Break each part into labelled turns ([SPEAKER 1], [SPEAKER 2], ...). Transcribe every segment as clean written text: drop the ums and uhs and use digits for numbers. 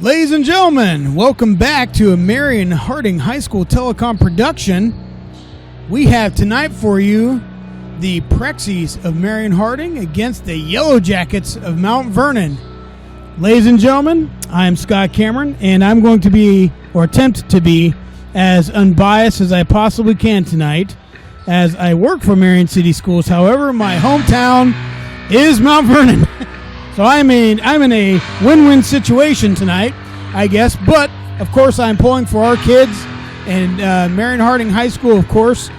[SPEAKER 1] Ladies and gentlemen, welcome back to a Marion Harding High School Telecom production. We have tonight for you the Prexies of Marion Harding against the Yellow Jackets of Mount Vernon. Ladies and gentlemen, I am Scott Cameron, and I'm going to be, or attempt to be, as unbiased as I possibly can tonight, as I work for Marion City Schools. However, my hometown is Mount Vernon. So I'm in a win-win situation tonight, I guess. But, of course, I'm pulling for our kids and Marion Harding High School, of course.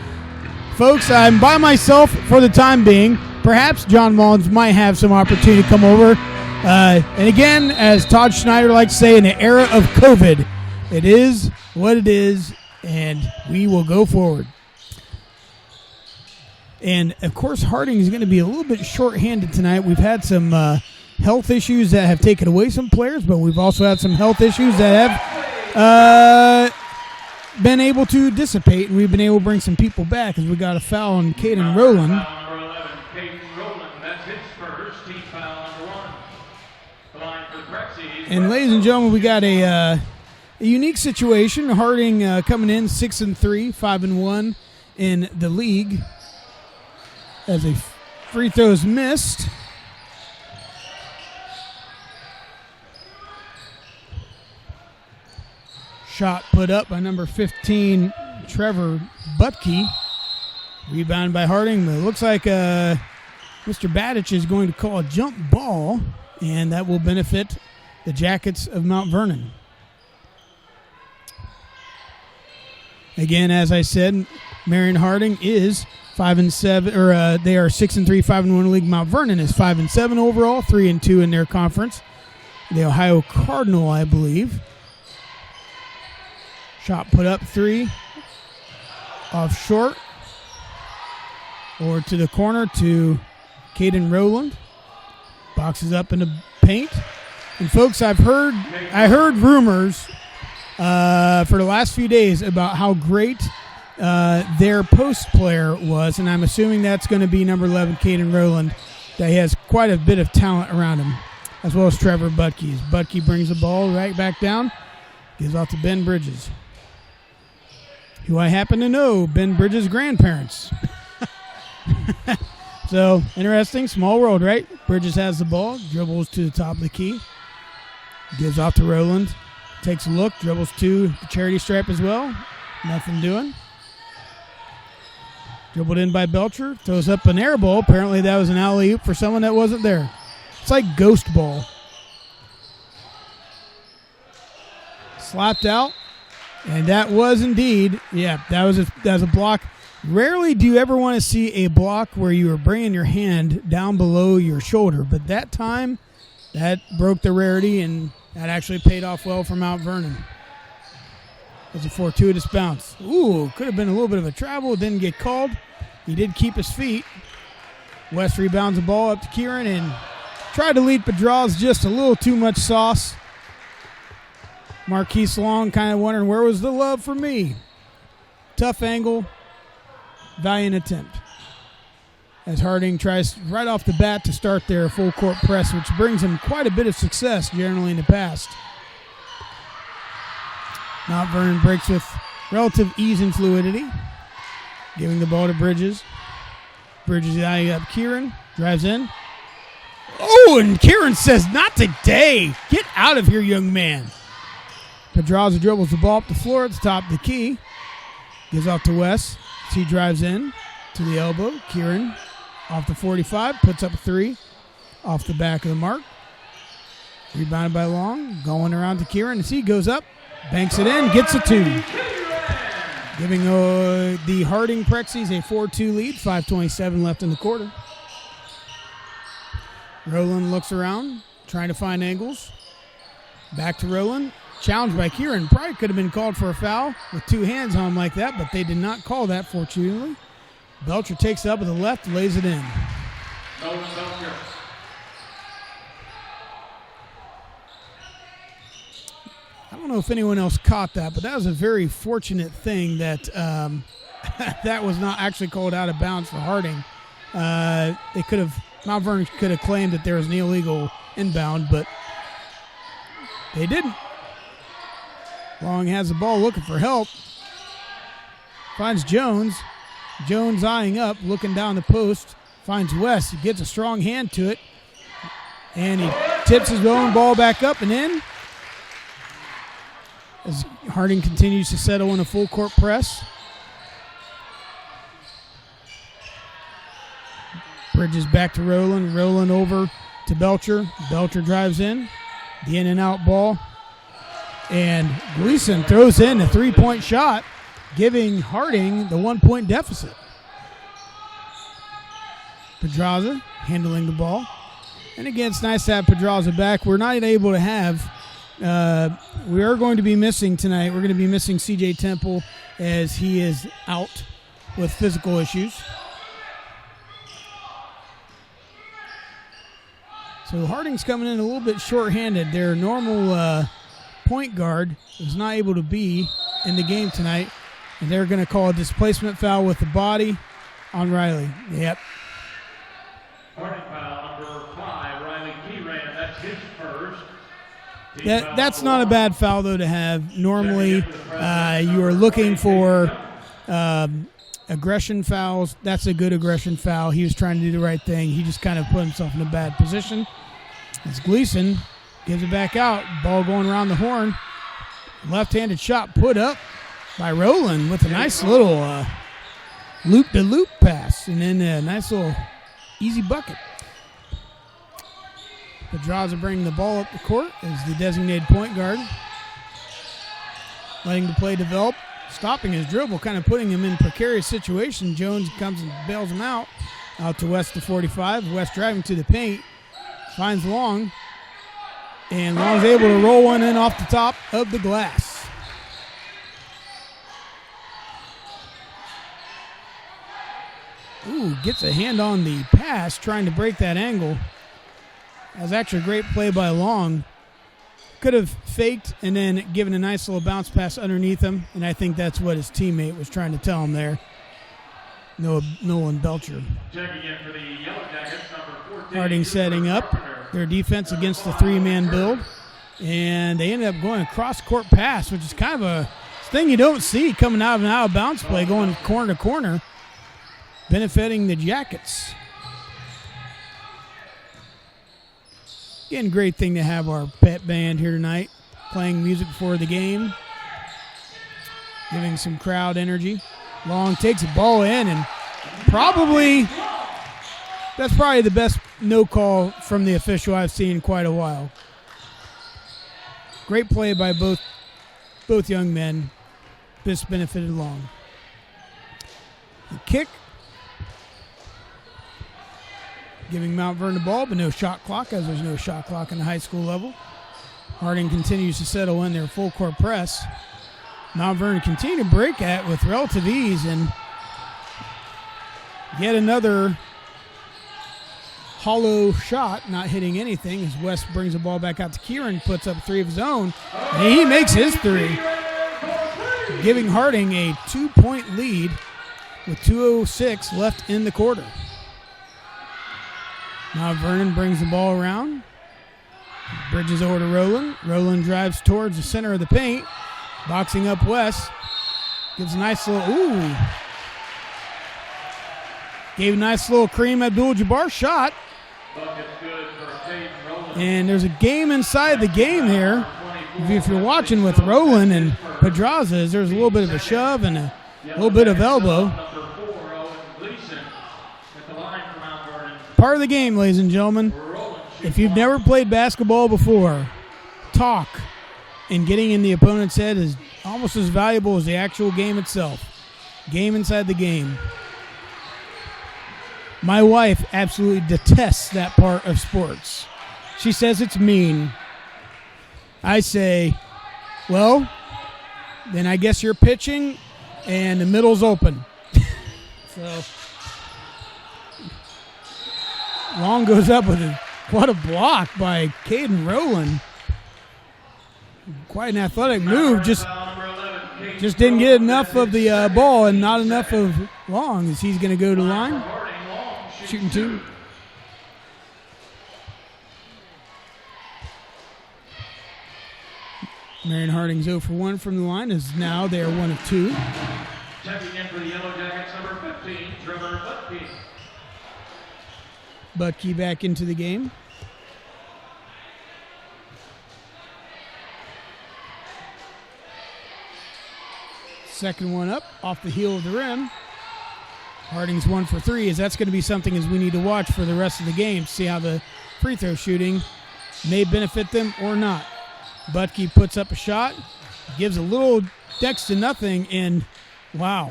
[SPEAKER 1] Folks, I'm by myself for the time being. Perhaps John Mullins might have some opportunity to come over. And again, as Todd Schneider likes to say, in the era of COVID, it is what it is, and we will go forward. And, of course, Harding is going to be a little bit short-handed tonight. We've had some health issues that have taken away some players, but we've also had some health issues that have been able to dissipate, and we've been able to bring some people back as we got a foul on Caden Rowland.
[SPEAKER 2] Number 11, Caden Rowland. That's his first. Team foul number 1. The line for the Prexies.
[SPEAKER 1] And, ladies and gentlemen, we got a unique situation. Harding coming in 6-3, 5-1 in the league as a free throw is missed. Shot put up by number 15, Trevor Butke. Rebound by Harding. It looks like Mr. Badich is going to call a jump ball, and that will benefit the Jackets of Mount Vernon. Again, as I said, Marion Harding is 5-7, or they are 6-3, 5-1 league. Mount Vernon is 5-7 overall, 3-2 in their conference. The Ohio Cardinal, I believe. Shot put up 3, off short, or to the corner to Caden Rowland. Boxes up in the paint. And folks, I heard rumors for the last few days about how great their post player was, and I'm assuming that's going to be number 11, Caden Rowland, that he has quite a bit of talent around him, as well as Trevor Butke. Butke brings the ball right back down, gives off to Ben Bridges, who I happen to know, Ben Bridges' grandparents. So, interesting, small world, right? Bridges has the ball, dribbles to the top of the key, gives off to Rowland, takes a look, dribbles to the charity stripe as well, nothing doing. Dribbled in by Belcher, throws up an air ball. Apparently that was an alley-oop for someone that wasn't there. It's like ghost ball. Slapped out. And that was indeed, that was a block. Rarely do you ever want to see a block where you are bringing your hand down below your shoulder. But that time, that broke the rarity, and that actually paid off well for Mount Vernon. It was a fortuitous bounce. Ooh, could have been a little bit of a travel. Didn't get called. He did keep his feet. West rebounds the ball up to Kieran and tried to lead, but draws just a little too much sauce. Marquise Long kind of wondering, where was the love for me? Tough angle, valiant attempt. As Harding tries right off the bat to start their full court press, which brings him quite a bit of success generally in the past. Mount Vernon breaks with relative ease and fluidity, giving the ball to Bridges. Bridges eyeing up Kieran, drives in. Oh, and Kieran says, not today. Get out of here, young man. Pedraza dribbles the ball up the floor at the top of the key. Gives off to Wes. He drives in to the elbow. Kieran off the 45, puts up a 3 off the back of the mark. Rebounded by Long, going around to Kieran as he goes up, banks it in, gets a 2. Giving the Harding Prexies a 4-2 lead, 5:27 left in the quarter. Rowland looks around, trying to find angles. Back to Rowland. Challenged by Kieran. Probably could have been called for a foul with 2 hands on him like that, but they did not call that, fortunately. Belcher takes it up with the left, lays it in.
[SPEAKER 2] Belcher.
[SPEAKER 1] I don't know if anyone else caught that, but that was a very fortunate thing that that was not actually called out of bounds for Harding. Mount Vernon could have claimed that there was an illegal inbound, but they didn't. Long has the ball looking for help. Finds Jones. Jones eyeing up, looking down the post. Finds West. He gets a strong hand to it. And he tips his own ball back up and in. As Harding continues to settle in a full court press. Bridges back to Rowland. Rowland over to Belcher. Belcher drives in. The in and out ball. And Gleason throws in a three-point shot, giving Harding the 1-point deficit. Pedraza handling the ball. And again, it's nice to have Pedraza back. We're not able to have, we are going to be missing tonight. We're going to be missing C.J. Temple as he is out with physical issues. So Harding's coming in a little bit shorthanded. Their normal point guard was not able to be in the game tonight, and they're going to call a displacement foul with the body on Riley. Yep.
[SPEAKER 2] Harding foul number 5, Riley Keyran. That's his first.
[SPEAKER 1] That's not a bad foul, though, to have. Normally, you are looking for aggression fouls. That's a good aggression foul. He was trying to do the right thing. He just kind of put himself in a bad position. As Gleason gives it back out. Ball going around the horn. Left-handed shot put up by Rowland with a nice little loop-to-loop pass. And then a nice little easy bucket. Pedraza bringing the ball up the court as the designated point guard. Letting the play develop. Stopping his dribble, kind of putting him in a precarious situation. Jones comes and bails him out. Out to West to 45. West driving to the paint. Finds Long. And Long's able to roll one in off the top of the glass. Ooh, gets a hand on the pass, trying to break that angle. That was actually a great play by Long. Could have faked and then given a nice little bounce pass underneath him, and I think that's what his teammate was trying to tell him there. Nolan Belcher.
[SPEAKER 2] Checking in for the Yellow Jackets, number 14.
[SPEAKER 1] Harding setting up their defense against the three-man build, and they ended up going a cross-court pass, which is kind of a thing you don't see coming out of an out-of-bounds play, going corner to corner, benefiting the Jackets. Again, great thing to have our pet band here tonight, playing music before the game, giving some crowd energy. Long takes the ball in, and that's probably the best no call from the official I've seen in quite a while. Great play by both young men. This benefited Long. The kick, giving Mount Vernon the ball, but no shot clock, as there's no shot clock in the high school level. Harding continues to settle in their full court press. Mount Vernon continue to break at with relative ease, and yet another hollow shot, not hitting anything, as West brings the ball back out to Kieran, puts up three of his own, and he makes his three, giving Harding a 2-point lead with 2:06 left in the quarter. Now Vernon brings the ball around, bridges over to Rowland. Rowland drives towards the center of the paint, boxing up West. Gives a nice little, gave a nice little Kareem Abdul-Jabbar shot. And there's a game inside the game here. If you're watching with Rowland and Pedraza, there's a little bit of a shove and a little bit of elbow. Part of the game, ladies and gentlemen. If you've never played basketball before, talk and getting in the opponent's head is almost as valuable as the actual game itself. Game inside the game. My wife absolutely detests that part of sports. She says it's mean. I say, well, then I guess you're pitching and the middle's open. So Long goes up with what a block by Caden Rowland. Quite an athletic move. Just didn't get enough of the ball and not enough of Long as he's going to go to the line. Shooting two. Marion Harding's 0 for 1 from the line, as now they are 1 of 2.
[SPEAKER 2] Checking in for the Yellow Jackets, number 15, Trevor Butke.
[SPEAKER 1] Butke back into the game. Second one up, off the heel of the rim. Harding's 1 for 3, as that's going to be something as we need to watch for the rest of the game, see how the free throw shooting may benefit them or not. Butke puts up a shot, gives a little next to nothing, and wow.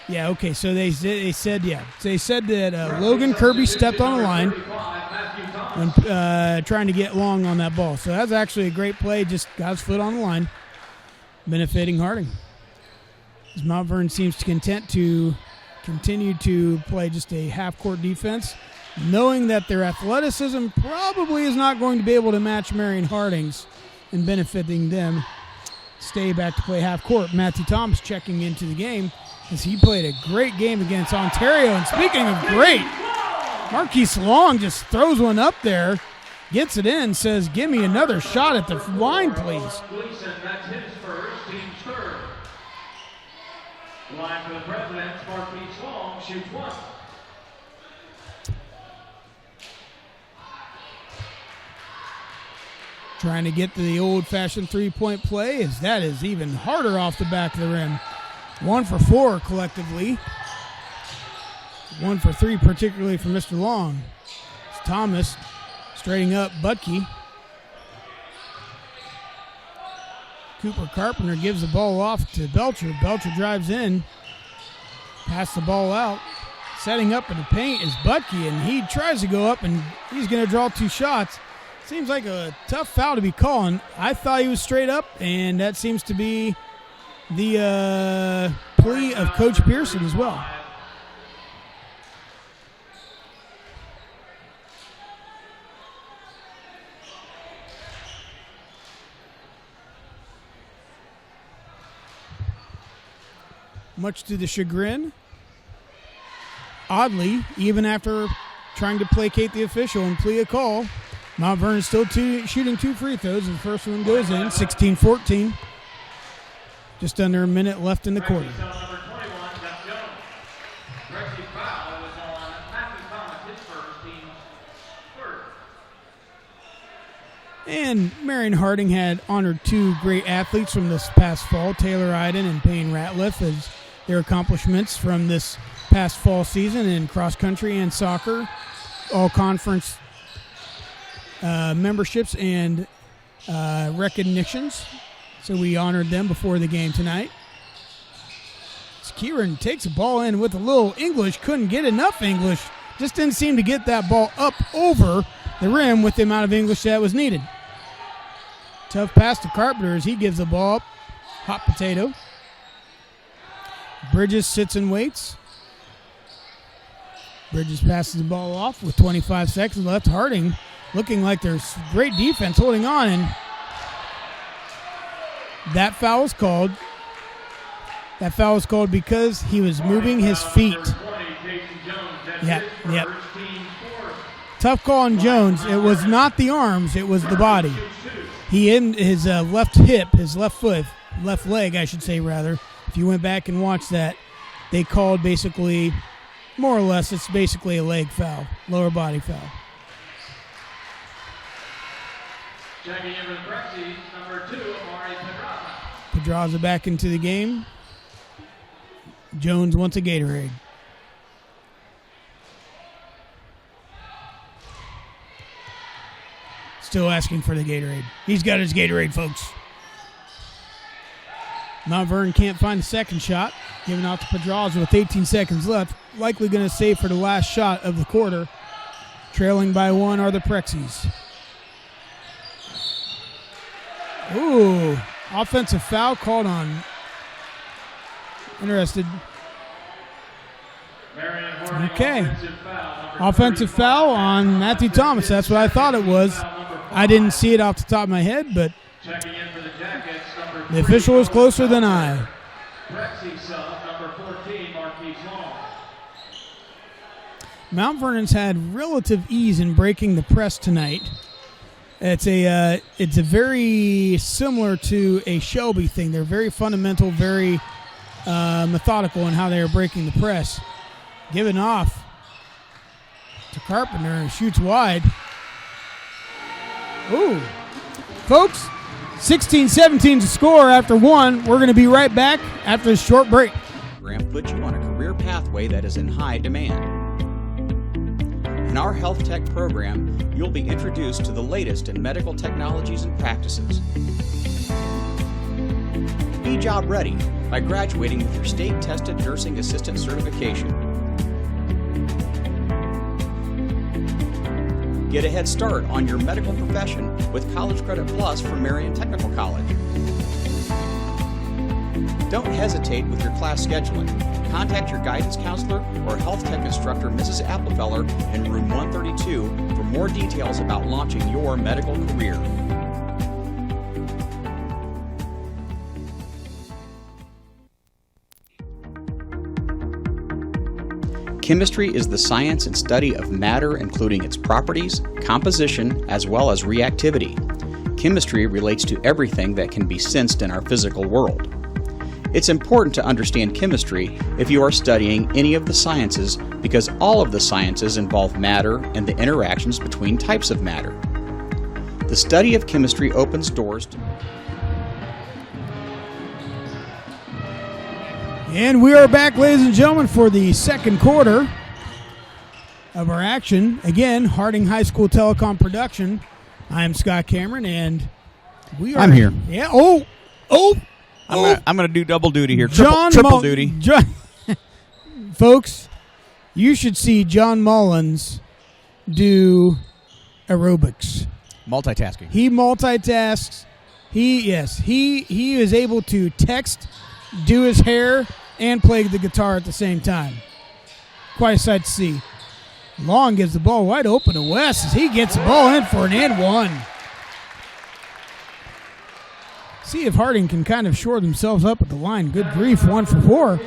[SPEAKER 1] Yeah, okay, so they said that Logan Kirby stepped on the line when trying to get long on that ball. So that's actually a great play, just got his foot on the line, benefiting Harding. As Mount Vernon seems content to continue to play just a half-court defense, knowing that their athleticism probably is not going to be able to match Marion Harding's and benefiting them. Stay back to play half-court. Matthew Thomas checking into the game as he played a great game against Ontario. And speaking of great, Marquise Long just throws one up there, gets it in, says, give me another shot at the line, please.
[SPEAKER 2] That's his first, team's third. Line for the Presidents, Marquise Long shoots 1.
[SPEAKER 1] Trying to get to the old-fashioned three-point play, as that is even harder off the back of the rim. 1 for 4 collectively. 1 for 3 particularly for Mr. Long. It's Thomas straightening up Butke. Cooper Carpenter gives the ball off to Belcher. Belcher drives in. Pass the ball out. Setting up in the paint is Butke, and he tries to go up, and he's going to draw 2 shots. Seems like a tough foul to be calling. I thought he was straight up, and that seems to be the plea of Coach Pearson as well. Much to the chagrin, oddly, even after trying to placate the official and plea a call, Mount Vernon still shooting 2 free throws. The first one goes in, 16-14. Just under a minute left in the quarter. And Marion Harding had honored 2 great athletes from this past fall, Taylor Iden and Payne Ratliff, as their accomplishments from this past fall season in cross country and soccer, all conference memberships and recognitions. So we honored them before the game tonight. Kieran takes the ball in with a little English, couldn't get enough English, just didn't seem to get that ball up over the rim with the amount of English that was needed. Tough pass to Carpenter as he gives the ball up. Hot potato. Bridges sits and waits. Bridges passes the ball off with 25 seconds left. Harding looking like there's great defense holding on, and that foul is called. That foul was called because he was moving his feet. Yep. Tough call on Jones. It was not the arms, it was the body. He in his left hip, his left foot, left leg, I should say, rather. If you went back and watched that, they called basically, more or less, it's basically a leg foul, lower body foul.
[SPEAKER 2] Checking in with Prexy, number 2, Amari Pedraza.
[SPEAKER 1] Pedraza back into the game. Jones wants a Gatorade. Still asking for the Gatorade. He's got his Gatorade, folks. Mount Vernon can't find the second shot. Giving out to Pedraza with 18 seconds left. Likely going to save for the last shot of the quarter. Trailing by 1 are the Prexies. Ooh, offensive foul called on. Interested. Okay. Offensive foul on Matthew Thomas. That's what I thought it was. I didn't see it off the top of my head, but the official was closer than I. Mount Vernon's had relative ease in breaking the press tonight. It's a very similar to a Shelby thing. They're very fundamental, very methodical in how they are breaking the press. Giving off to Carpenter, who shoots wide. Ooh. Folks, 16-17 to score after one. We're going to be right back after this short break.
[SPEAKER 3] Puts you on a career pathway that is in high demand. In our health tech program, you'll be introduced to the latest in medical technologies and practices. Be job ready by graduating with your state-tested nursing assistant certification. Get a head start on your medical profession with College Credit Plus from Marion Technical College. Don't hesitate with your class scheduling. Contact your guidance counselor or health tech instructor, Mrs. Applefeller, in room 132 for more details about launching your medical career. Chemistry is the science and study of matter, including its properties, composition, as well as reactivity. Chemistry relates to everything that can be sensed in our physical world. It's important to understand chemistry if you are studying any of the sciences because all of the sciences involve matter and the interactions between types of matter. The study of chemistry opens doors to...
[SPEAKER 1] And we are back, ladies and gentlemen, for the second quarter of our action. Again, Harding High School Telecom production. I am Scott Cameron, and we are...
[SPEAKER 4] I'm here.
[SPEAKER 1] Yeah,
[SPEAKER 4] I'm gonna do double duty here.
[SPEAKER 1] John
[SPEAKER 4] Triple duty.
[SPEAKER 1] Folks, you should see John Mullins do aerobics.
[SPEAKER 4] Multitasking.
[SPEAKER 1] He multitasks. He is able to text, do his hair, and play the guitar at the same time. Quite a sight to see. Long gives the ball wide open to West as he gets the ball in for an and one. See if Harding can kind of shore themselves up at the line. Good grief, 1 for 4.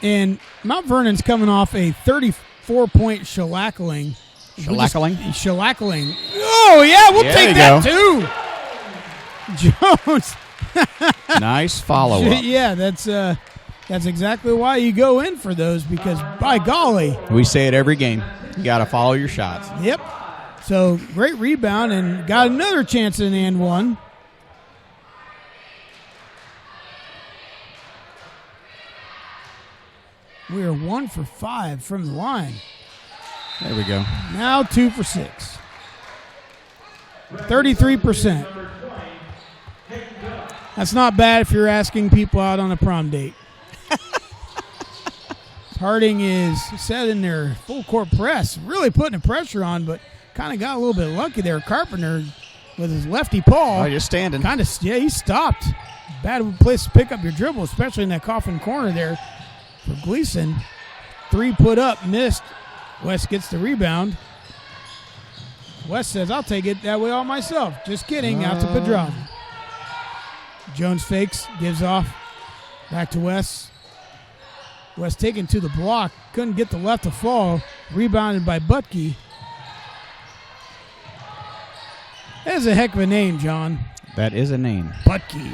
[SPEAKER 1] And Mount Vernon's coming off a 34-point shellacking. Shellacking. Oh, yeah, we'll take that too. Jones.
[SPEAKER 4] Nice follow-up.
[SPEAKER 1] Yeah, that's exactly why you go in for those, because by golly.
[SPEAKER 4] We say it every game. You got to follow your shots.
[SPEAKER 1] Yep. So great rebound and got another chance in and one. We are 1 for 5 from the line.
[SPEAKER 4] There we go.
[SPEAKER 1] Now 2 for 6. 33%. That's not bad if you're asking people out on a prom date. Harding is set in their full court press, really putting the pressure on, but kind of got a little bit lucky there. Carpenter with his lefty paw.
[SPEAKER 4] Oh, you're standing.
[SPEAKER 1] He stopped. Bad place to pick up your dribble, especially in that coffin corner there for Gleason. 3 put up, missed. West gets the rebound. West says, I'll take it that way all myself. Just kidding, out to Pedraza. Jones fakes, gives off. Back to West. West taken to the block. Couldn't get the left to fall. Rebounded by Butke. That is a heck of a name, John.
[SPEAKER 4] That is a name.
[SPEAKER 1] Butke.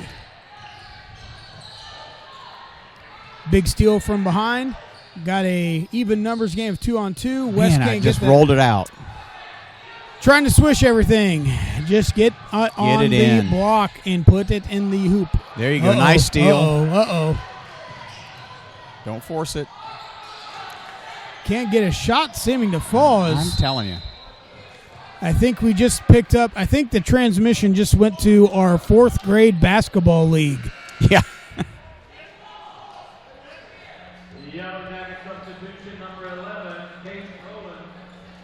[SPEAKER 1] Big steal from behind. Got a even numbers game of 2-on-2. West
[SPEAKER 4] Man,
[SPEAKER 1] can't
[SPEAKER 4] I just
[SPEAKER 1] get that.
[SPEAKER 4] rolled it out.
[SPEAKER 1] Trying to swish everything. Just get on
[SPEAKER 4] it
[SPEAKER 1] the
[SPEAKER 4] in.
[SPEAKER 1] block and put it in the hoop.
[SPEAKER 4] There you go. Nice steal.
[SPEAKER 1] Uh-oh.
[SPEAKER 4] Don't force it.
[SPEAKER 1] Can't get a shot seeming to fall.
[SPEAKER 4] I'm telling you.
[SPEAKER 1] I think we just picked up, I think the transmission just went to our 4th grade basketball league.
[SPEAKER 4] Yeah.
[SPEAKER 2] The Yellow Jacket substitution, number 11, Casey Rowland,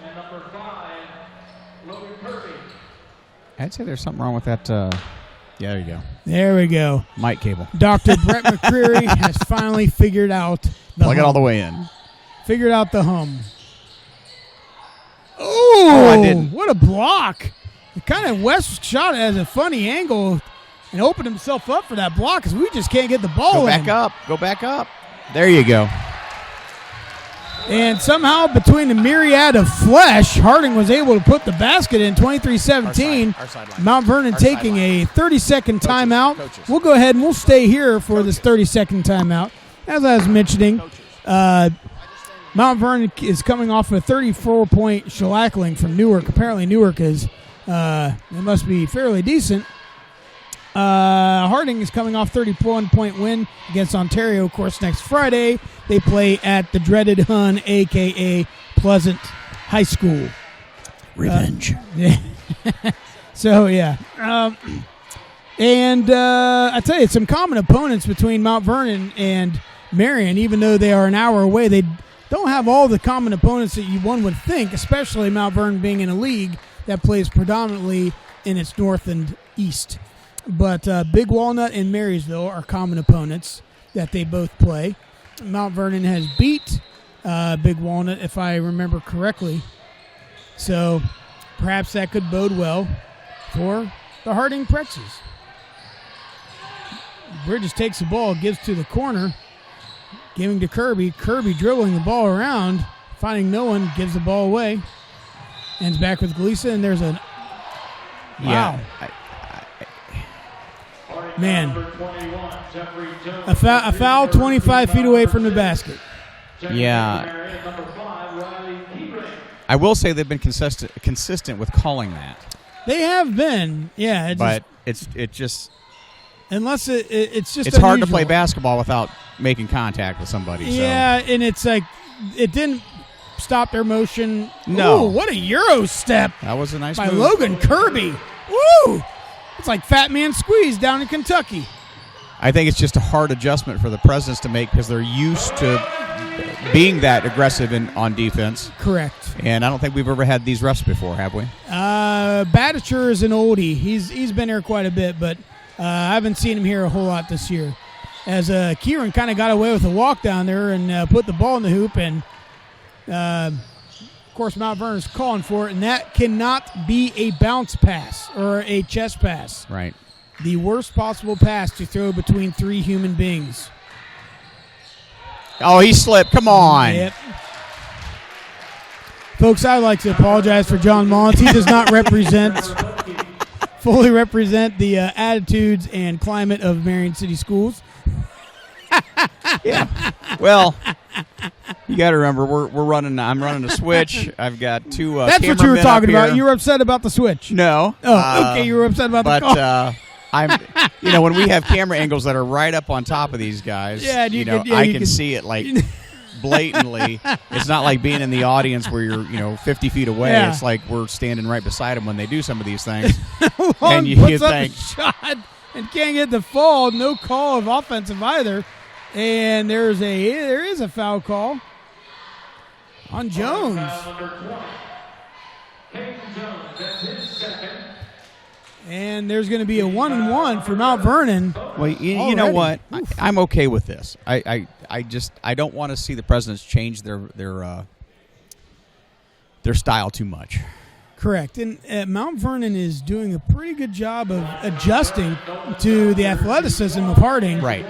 [SPEAKER 2] and number 5, Logan Kirby.
[SPEAKER 4] I'd say there's something wrong with that. Yeah, there you go.
[SPEAKER 1] There we go.
[SPEAKER 4] Mic cable.
[SPEAKER 1] Dr. Brett McCreary has finally figured out the
[SPEAKER 4] Plug it all the way in.
[SPEAKER 1] Figured out the hum. Oh,
[SPEAKER 4] I didn't.
[SPEAKER 1] What a block. The kind of West shot at a funny angle and opened himself up for that block because we just can't get the ball
[SPEAKER 4] Go
[SPEAKER 1] in.
[SPEAKER 4] back up. Go back up. There you go.
[SPEAKER 1] And somehow, between the myriad of flesh, Harding was able to put the basket in 23-17.
[SPEAKER 4] Our sideline.
[SPEAKER 1] Mount Vernon
[SPEAKER 4] Our
[SPEAKER 1] taking
[SPEAKER 4] sideline.
[SPEAKER 1] a 30-second timeout.
[SPEAKER 4] Coaches.
[SPEAKER 1] We'll go ahead and we'll stay here for this 30-second timeout. As I was mentioning, Mount Vernon is coming off a 34-point shellackling from Newark. Apparently, Newark is it must be fairly decent. Harding is coming off 31-point win against Ontario. Of course, next Friday they play at the dreaded Hun, a.k.a. Pleasant High School.
[SPEAKER 4] Revenge.
[SPEAKER 1] So, yeah. And I tell you, some common opponents between Mount Vernon and Marion, even though they are an hour away, they don't have all the common opponents that one would think, especially Mount Vernon being in a league that plays predominantly in its north and east. But Big Walnut and Marysville are common opponents that they both play. Mount Vernon has beat Big Walnut, if I remember correctly. So perhaps that could bode well for the Harding Prexies. Bridges takes the ball, gives to the corner, giving to Kirby. Kirby dribbling the ball around, finding no one, gives the ball away. Ends back with Gleason, and there's a... Wow. Man, a foul 25 feet away from the basket.
[SPEAKER 4] Yeah. I will say they've been consistent with calling that.
[SPEAKER 1] They have been, yeah.
[SPEAKER 4] But it's just
[SPEAKER 1] unless it's just
[SPEAKER 4] it's hard to
[SPEAKER 1] unusual.
[SPEAKER 4] play basketball without making contact with somebody.
[SPEAKER 1] Yeah,
[SPEAKER 4] so.
[SPEAKER 1] and it's like it didn't stop their motion.
[SPEAKER 4] No.
[SPEAKER 1] Ooh, what a Euro step
[SPEAKER 4] That was a nice
[SPEAKER 1] by
[SPEAKER 4] move.
[SPEAKER 1] Logan Kirby. Woo! It's like Fat Man Squeeze down in Kentucky.
[SPEAKER 4] I think it's just a hard adjustment for the Presidents to make because they're used to being that aggressive on defense.
[SPEAKER 1] Correct.
[SPEAKER 4] And I don't think we've ever had these refs before, have we?
[SPEAKER 1] Baticher is an oldie. He's been here quite a bit, but I haven't seen him here a whole lot this year. As Kieran kind of got away with a walk down there and put the ball in the hoop, and of course Mount Vernon's calling for it, and that cannot be a bounce pass or a chest pass.
[SPEAKER 4] Right.
[SPEAKER 1] The worst possible pass to throw between three human beings.
[SPEAKER 4] Oh, he slipped. Come on.
[SPEAKER 1] Yep. Folks, I'd like to apologize for John Mullins. He does not fully represent the attitudes and climate of Marion City Schools.
[SPEAKER 4] Yeah. Well, you got to remember, we're running. I'm running a switch. I've got two.
[SPEAKER 1] That's what you were
[SPEAKER 4] cameramen
[SPEAKER 1] talking
[SPEAKER 4] up
[SPEAKER 1] about.
[SPEAKER 4] here.
[SPEAKER 1] You were upset about the switch.
[SPEAKER 4] No.
[SPEAKER 1] Oh, okay. You were upset about the call.
[SPEAKER 4] But I'm, when we have camera angles that are right up on top of these guys,
[SPEAKER 1] Yeah,
[SPEAKER 4] I can see it like blatantly. It's not like being in the audience where you're 50 feet away.
[SPEAKER 1] Yeah.
[SPEAKER 4] It's like we're standing right beside them when they do some of these things.
[SPEAKER 1] Long
[SPEAKER 4] and you
[SPEAKER 1] puts up
[SPEAKER 4] think
[SPEAKER 1] a shot and can't get the fall. No call of offensive either. And there is a foul call on Jones.
[SPEAKER 2] Foul number 20. Hayden Jones, that's his second.
[SPEAKER 1] And there's going to be a 1-and-1 for Mount Vernon.
[SPEAKER 4] Well, you know what? I'm okay with this. I don't want to see the Presidents change their style too much.
[SPEAKER 1] Correct. And Mount Vernon is doing a pretty good job of adjusting to the athleticism of Harding.
[SPEAKER 4] Right.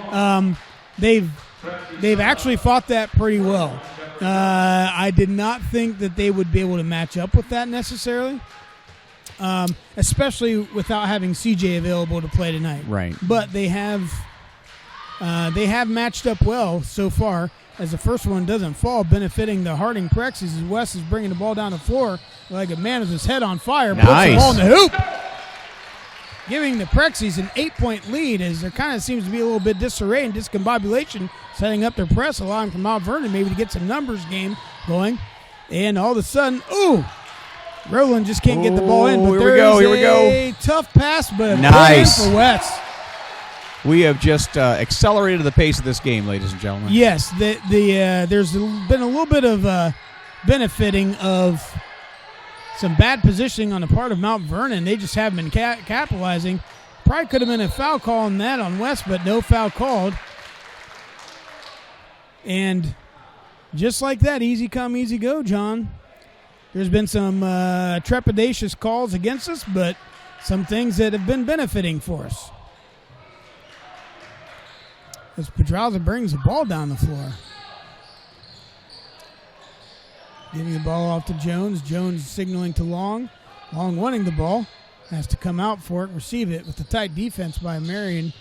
[SPEAKER 1] They've actually fought that pretty well. I did not think that they would be able to match up with that necessarily, especially without having CJ available to play tonight.
[SPEAKER 4] Right.
[SPEAKER 1] But they have matched up well so far, as the first one doesn't fall, benefiting the Harding Prexies as Wes is bringing the ball down the floor like a man with his head on fire.
[SPEAKER 4] Nice.
[SPEAKER 1] Puts the ball in the hoop, giving the Prexies an 8-point lead, as there kind of seems to be a little bit disarray and discombobulation setting up their press, allowing for Mount Vernon maybe to get some numbers game going. And all of a sudden, Roland just can't get the ball in. But
[SPEAKER 4] Here we go.
[SPEAKER 1] A tough pass, but a
[SPEAKER 4] Nice
[SPEAKER 1] good win for Wes.
[SPEAKER 4] We have just accelerated the pace of this game, ladies and gentlemen.
[SPEAKER 1] Yes, there's been a little bit of benefiting of some bad positioning on the part of Mount Vernon. They just haven't been capitalizing. Probably could have been a foul call on that on West, but no foul called. And just like that, easy come, easy go, John. There's been some trepidatious calls against us, but some things that have been benefiting for us. As Pedraza brings the ball down the floor. Giving the ball off to Jones. Jones signaling to Long. Long wanting the ball. Has to come out for it and receive it with the tight defense by Marion.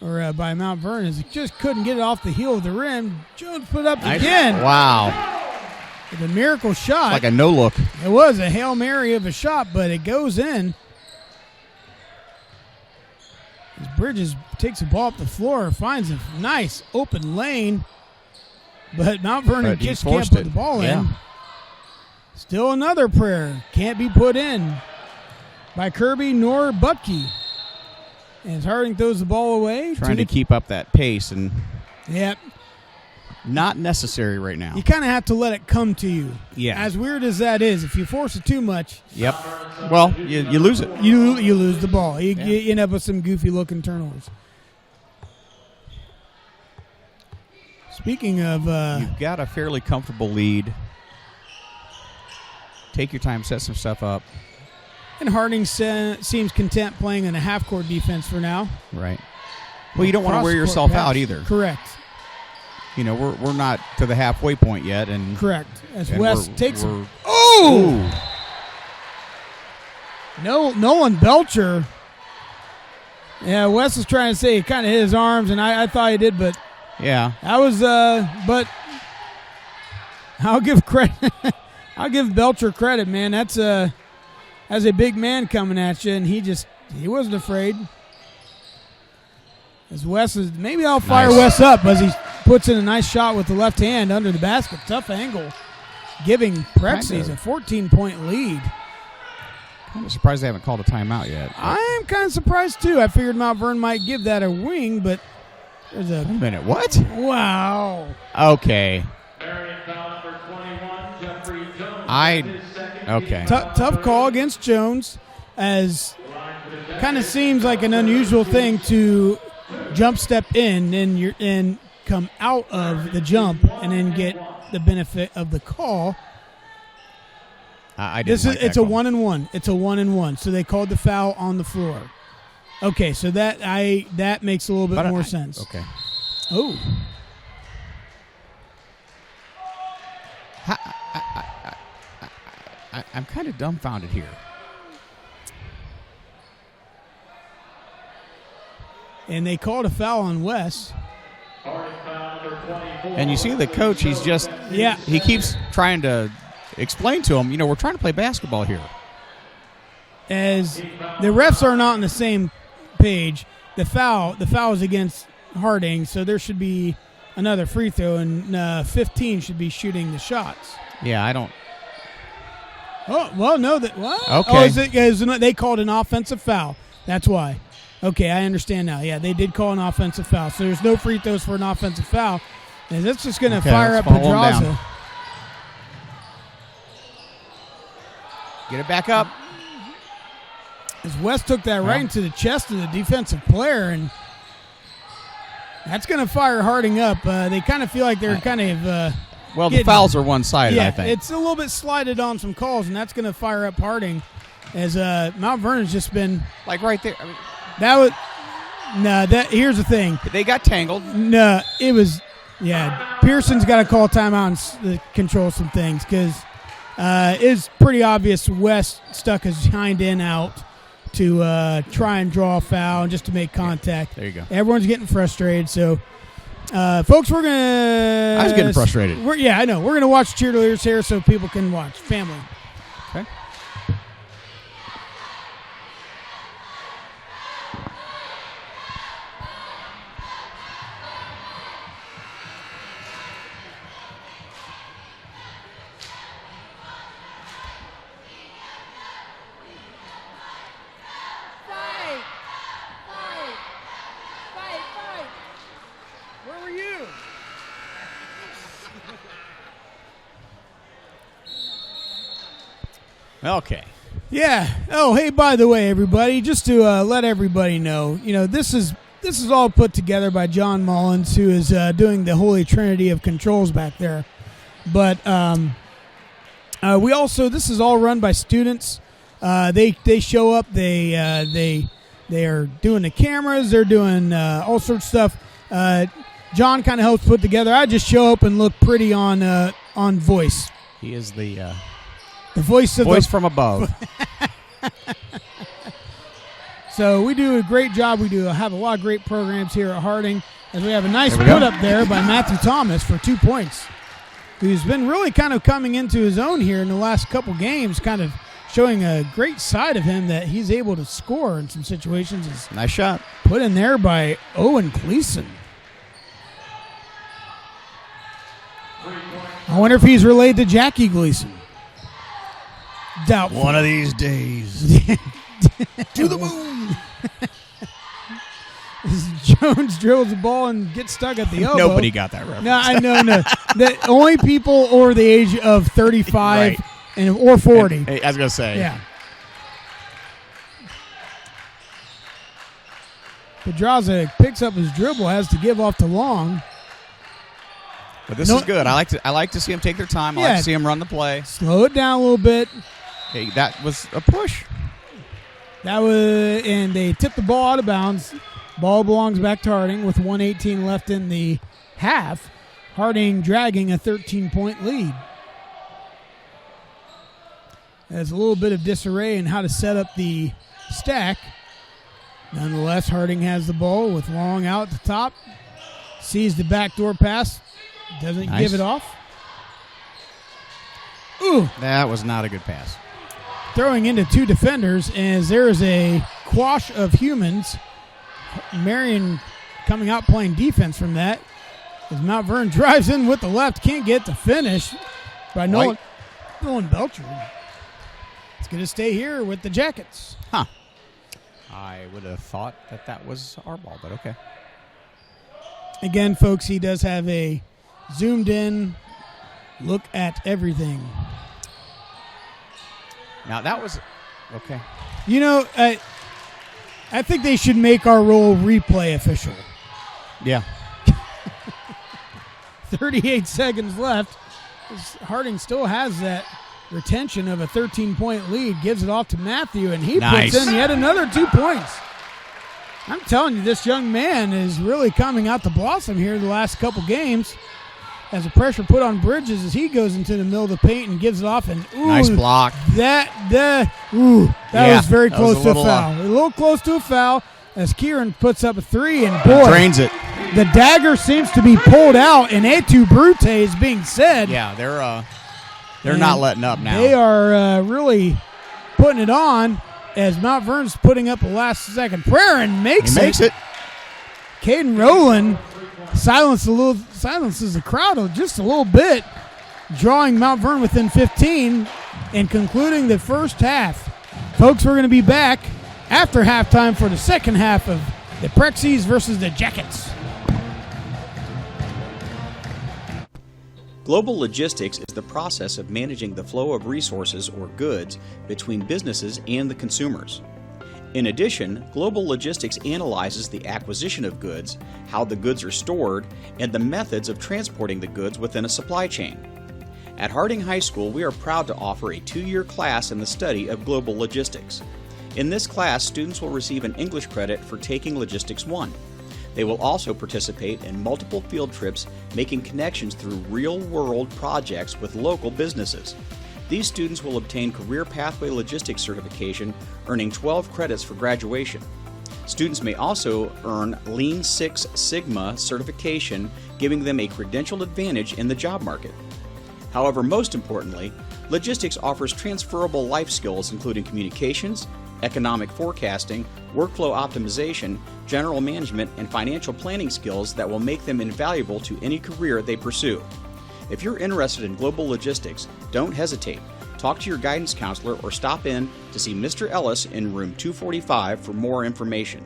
[SPEAKER 1] Or by Mount Vernon. He just couldn't get it off the heel of the rim. Jones put it up again.
[SPEAKER 4] Wow.
[SPEAKER 1] With a miracle shot.
[SPEAKER 4] Like a no-look.
[SPEAKER 1] It was a Hail Mary of a shot, but it goes in. As Bridges takes the ball up the floor, finds a nice open lane. But Mount Vernon just can't put the ball in. Still another prayer. Can't be put in by Kirby nor Butke. As Harding throws the ball away.
[SPEAKER 4] Trying to keep up that pace, and
[SPEAKER 1] not
[SPEAKER 4] necessary right now.
[SPEAKER 1] You kind of have to let it come to you.
[SPEAKER 4] Yeah.
[SPEAKER 1] As weird as that is, if you force it too much.
[SPEAKER 4] Yep. Well, you lose it.
[SPEAKER 1] You lose the ball. You end up with some goofy-looking turnovers. Speaking of...
[SPEAKER 4] You've got a fairly comfortable lead. Take your time, set some stuff up.
[SPEAKER 1] And Harding seems content playing in a half-court defense for now.
[SPEAKER 4] Right. Well, you don't want to wear yourself out either.
[SPEAKER 1] Correct.
[SPEAKER 4] You know, we're not to the halfway point yet. And
[SPEAKER 1] correct. As West takes...
[SPEAKER 4] Ooh!
[SPEAKER 1] Nolan Belcher. Yeah, Wes is trying to say he kind of hit his arms, and I thought he did, but...
[SPEAKER 4] Yeah.
[SPEAKER 1] That was... but I'll give credit... I'll give Belcher credit, man. That's a big man coming at you, and he wasn't afraid. As Wes is, maybe I'll fire Wes up as he puts in a nice shot with the left hand under the basket. Tough angle, giving Prexy's a 14-point lead.
[SPEAKER 4] I'm surprised they haven't called a timeout yet.
[SPEAKER 1] I am kind of surprised too. I figured Mount Vernon might give that a wing, but there's a
[SPEAKER 4] Wait a minute. What?
[SPEAKER 1] Wow.
[SPEAKER 4] Okay. Okay.
[SPEAKER 1] Tough call against Jones, as kind of seems like an unusual thing to jump step in and come out of the jump and then get the benefit of the call.
[SPEAKER 4] It's
[SPEAKER 1] a 1-and-1. It's a 1-and-1. So they called the foul on the floor. Okay, so that makes a little bit more sense.
[SPEAKER 4] Okay.
[SPEAKER 1] Oh.
[SPEAKER 4] I'm kind of dumbfounded here.
[SPEAKER 1] And they called a foul on Wes.
[SPEAKER 4] And you see the coach, he keeps trying to explain to him, we're trying to play basketball here.
[SPEAKER 1] As the refs are not on the same page, the foul is against Harding, so there should be another free throw, and 15 should be shooting the shots.
[SPEAKER 4] Yeah, I don't...
[SPEAKER 1] Oh, well, no. What?
[SPEAKER 4] Okay.
[SPEAKER 1] They called an offensive foul. That's why. Okay, I understand now. Yeah, they did call an offensive foul. So there's no free throws for an offensive foul. And that's just going to fire up Pedraza.
[SPEAKER 4] Get it back up.
[SPEAKER 1] As West took that right into the chest of the defensive player, and that's going to fire Harding up. They kind of feel like they're kind of...
[SPEAKER 4] the fouls are one-sided, I think.
[SPEAKER 1] It's a little bit slided on some calls, and that's going to fire up Harding, as Mount Vernon's just been...
[SPEAKER 4] Like right there.
[SPEAKER 1] Here's the thing.
[SPEAKER 4] They got tangled.
[SPEAKER 1] No, it was... Yeah, Pearson's got to call a timeout and control some things, because it's pretty obvious West stuck his hind end out to try and draw a foul and just to make contact.
[SPEAKER 4] There you go.
[SPEAKER 1] Everyone's getting frustrated, so... folks, we're going to...
[SPEAKER 4] I was getting frustrated.
[SPEAKER 1] I know. We're going to watch cheerleaders here so people can watch. Family.
[SPEAKER 4] Okay.
[SPEAKER 1] Where were you?
[SPEAKER 4] Okay.
[SPEAKER 1] Yeah. Oh, hey, by the way, everybody, just to let everybody know, this is all put together by John Mullins, who is doing the holy trinity of controls back there. But we also, this is all run by students. They show up. They are doing the cameras. They're doing all sorts of stuff. John kind of helps put together. I just show up and look pretty on on voice.
[SPEAKER 4] He is the
[SPEAKER 1] voice of
[SPEAKER 4] voice
[SPEAKER 1] the
[SPEAKER 4] from above.
[SPEAKER 1] So we do a great job. We do have a lot of great programs here at Harding, as we have a nice
[SPEAKER 4] There we
[SPEAKER 1] put
[SPEAKER 4] go.
[SPEAKER 1] up there by Matthew Thomas for 2 points, who's been really kind of coming into his own here in the last couple games, kind of showing a great side of him that he's able to score in some situations. Is
[SPEAKER 4] Nice shot.
[SPEAKER 1] put in there by Owen Gleason. I wonder if he's related to Jackie Gleason. Doubtful.
[SPEAKER 4] One of these days.
[SPEAKER 1] To the moon. Jones drills the ball and gets stuck at the elbow.
[SPEAKER 4] Nobody got that reference.
[SPEAKER 1] No, I know. No, the only people over the age of 35
[SPEAKER 4] Right.
[SPEAKER 1] and or 40.
[SPEAKER 4] Hey, I was going to say.
[SPEAKER 1] Yeah. Pedraza picks up his dribble, has to give off to Long.
[SPEAKER 4] But this is good. I like to see them take their time. I like
[SPEAKER 1] Yeah.
[SPEAKER 4] to see them run the play.
[SPEAKER 1] Slow it down a little bit.
[SPEAKER 4] Hey, that was a push.
[SPEAKER 1] And they tip the ball out of bounds. Ball belongs back to Harding with 1:18 left in the half. Harding dragging a 13-point lead. There's a little bit of disarray in how to set up the stack. Nonetheless, Harding has the ball with Long out at the top. Sees the backdoor pass. Doesn't
[SPEAKER 4] Nice.
[SPEAKER 1] give it off. Ooh.
[SPEAKER 4] That was not a good pass.
[SPEAKER 1] Throwing into two defenders as there is a quash of humans. Marion coming out playing defense from that. As Mount Vernon drives in with the left, can't get to finish by Nolan Belcher. It's going to stay here with the Jackets.
[SPEAKER 4] Huh. I would have thought that was our ball, but okay.
[SPEAKER 1] Again, folks, he does have a zoomed in look at everything.
[SPEAKER 4] Now, that was okay.
[SPEAKER 1] You know, I think they should make our role replay official.
[SPEAKER 4] Yeah.
[SPEAKER 1] 38 seconds left. Harding still has that retention of a 13-point lead. Gives it off to Matthew, and he
[SPEAKER 4] Nice.
[SPEAKER 1] puts in yet another 2 points. I'm telling you, this young man is really coming out to blossom here the last couple games. As the pressure put on Bridges as he goes into the middle of the paint and gives it off. And ooh,
[SPEAKER 4] Nice block.
[SPEAKER 1] That
[SPEAKER 4] Yeah,
[SPEAKER 1] was very
[SPEAKER 4] that was
[SPEAKER 1] close
[SPEAKER 4] a
[SPEAKER 1] to a
[SPEAKER 4] little,
[SPEAKER 1] foul. A little close to a foul as Kieran puts up a three, and boy,
[SPEAKER 4] Drains it.
[SPEAKER 1] the dagger seems to be pulled out, and Et Brute is being said.
[SPEAKER 4] Yeah, they're
[SPEAKER 1] And
[SPEAKER 4] not letting up now.
[SPEAKER 1] They are really putting it on as Mount Vernon's putting up a last-second prayer and makes
[SPEAKER 4] it.
[SPEAKER 1] Caden Rowland silences the crowd just a little bit, drawing Mount Vernon within 15 and concluding the first half. Folks, we're going to be back after halftime for the second half of the Prexies versus the Jackets.
[SPEAKER 3] Global logistics is the process of managing the flow of resources or goods between businesses and the consumers. In addition, global logistics analyzes the acquisition of goods, how the goods are stored, and the methods of transporting the goods within a supply chain. At Harding High School, we are proud to offer a 2-year class in the study of global logistics. In this class, students will receive an English credit for taking Logistics 1. They will also participate in multiple field trips, making connections through real-world projects with local businesses. These students will obtain Career Pathway Logistics certification, earning 12 credits for graduation. Students may also earn Lean Six Sigma certification, giving them a credentialed advantage in the job market. However, most importantly, logistics offers transferable life skills including communications, economic forecasting, workflow optimization, general management, and financial planning skills that will make them invaluable to any career they pursue. If you're interested in global logistics, don't hesitate. Talk to your guidance counselor or stop in to see Mr. Ellis in room 245 for more information.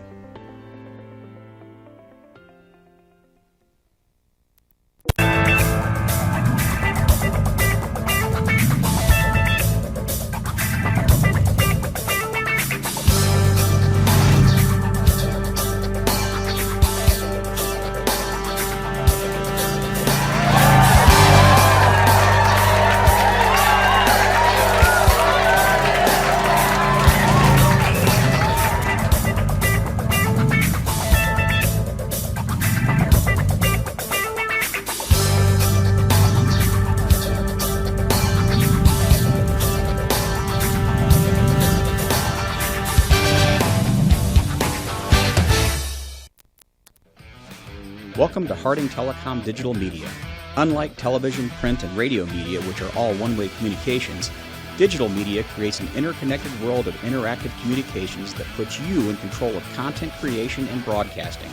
[SPEAKER 3] Welcome to Harding Telecom Digital Media. Unlike television, print, and radio media, which are all one-way communications, digital media creates an interconnected world of interactive communications that puts you in control of content creation and broadcasting.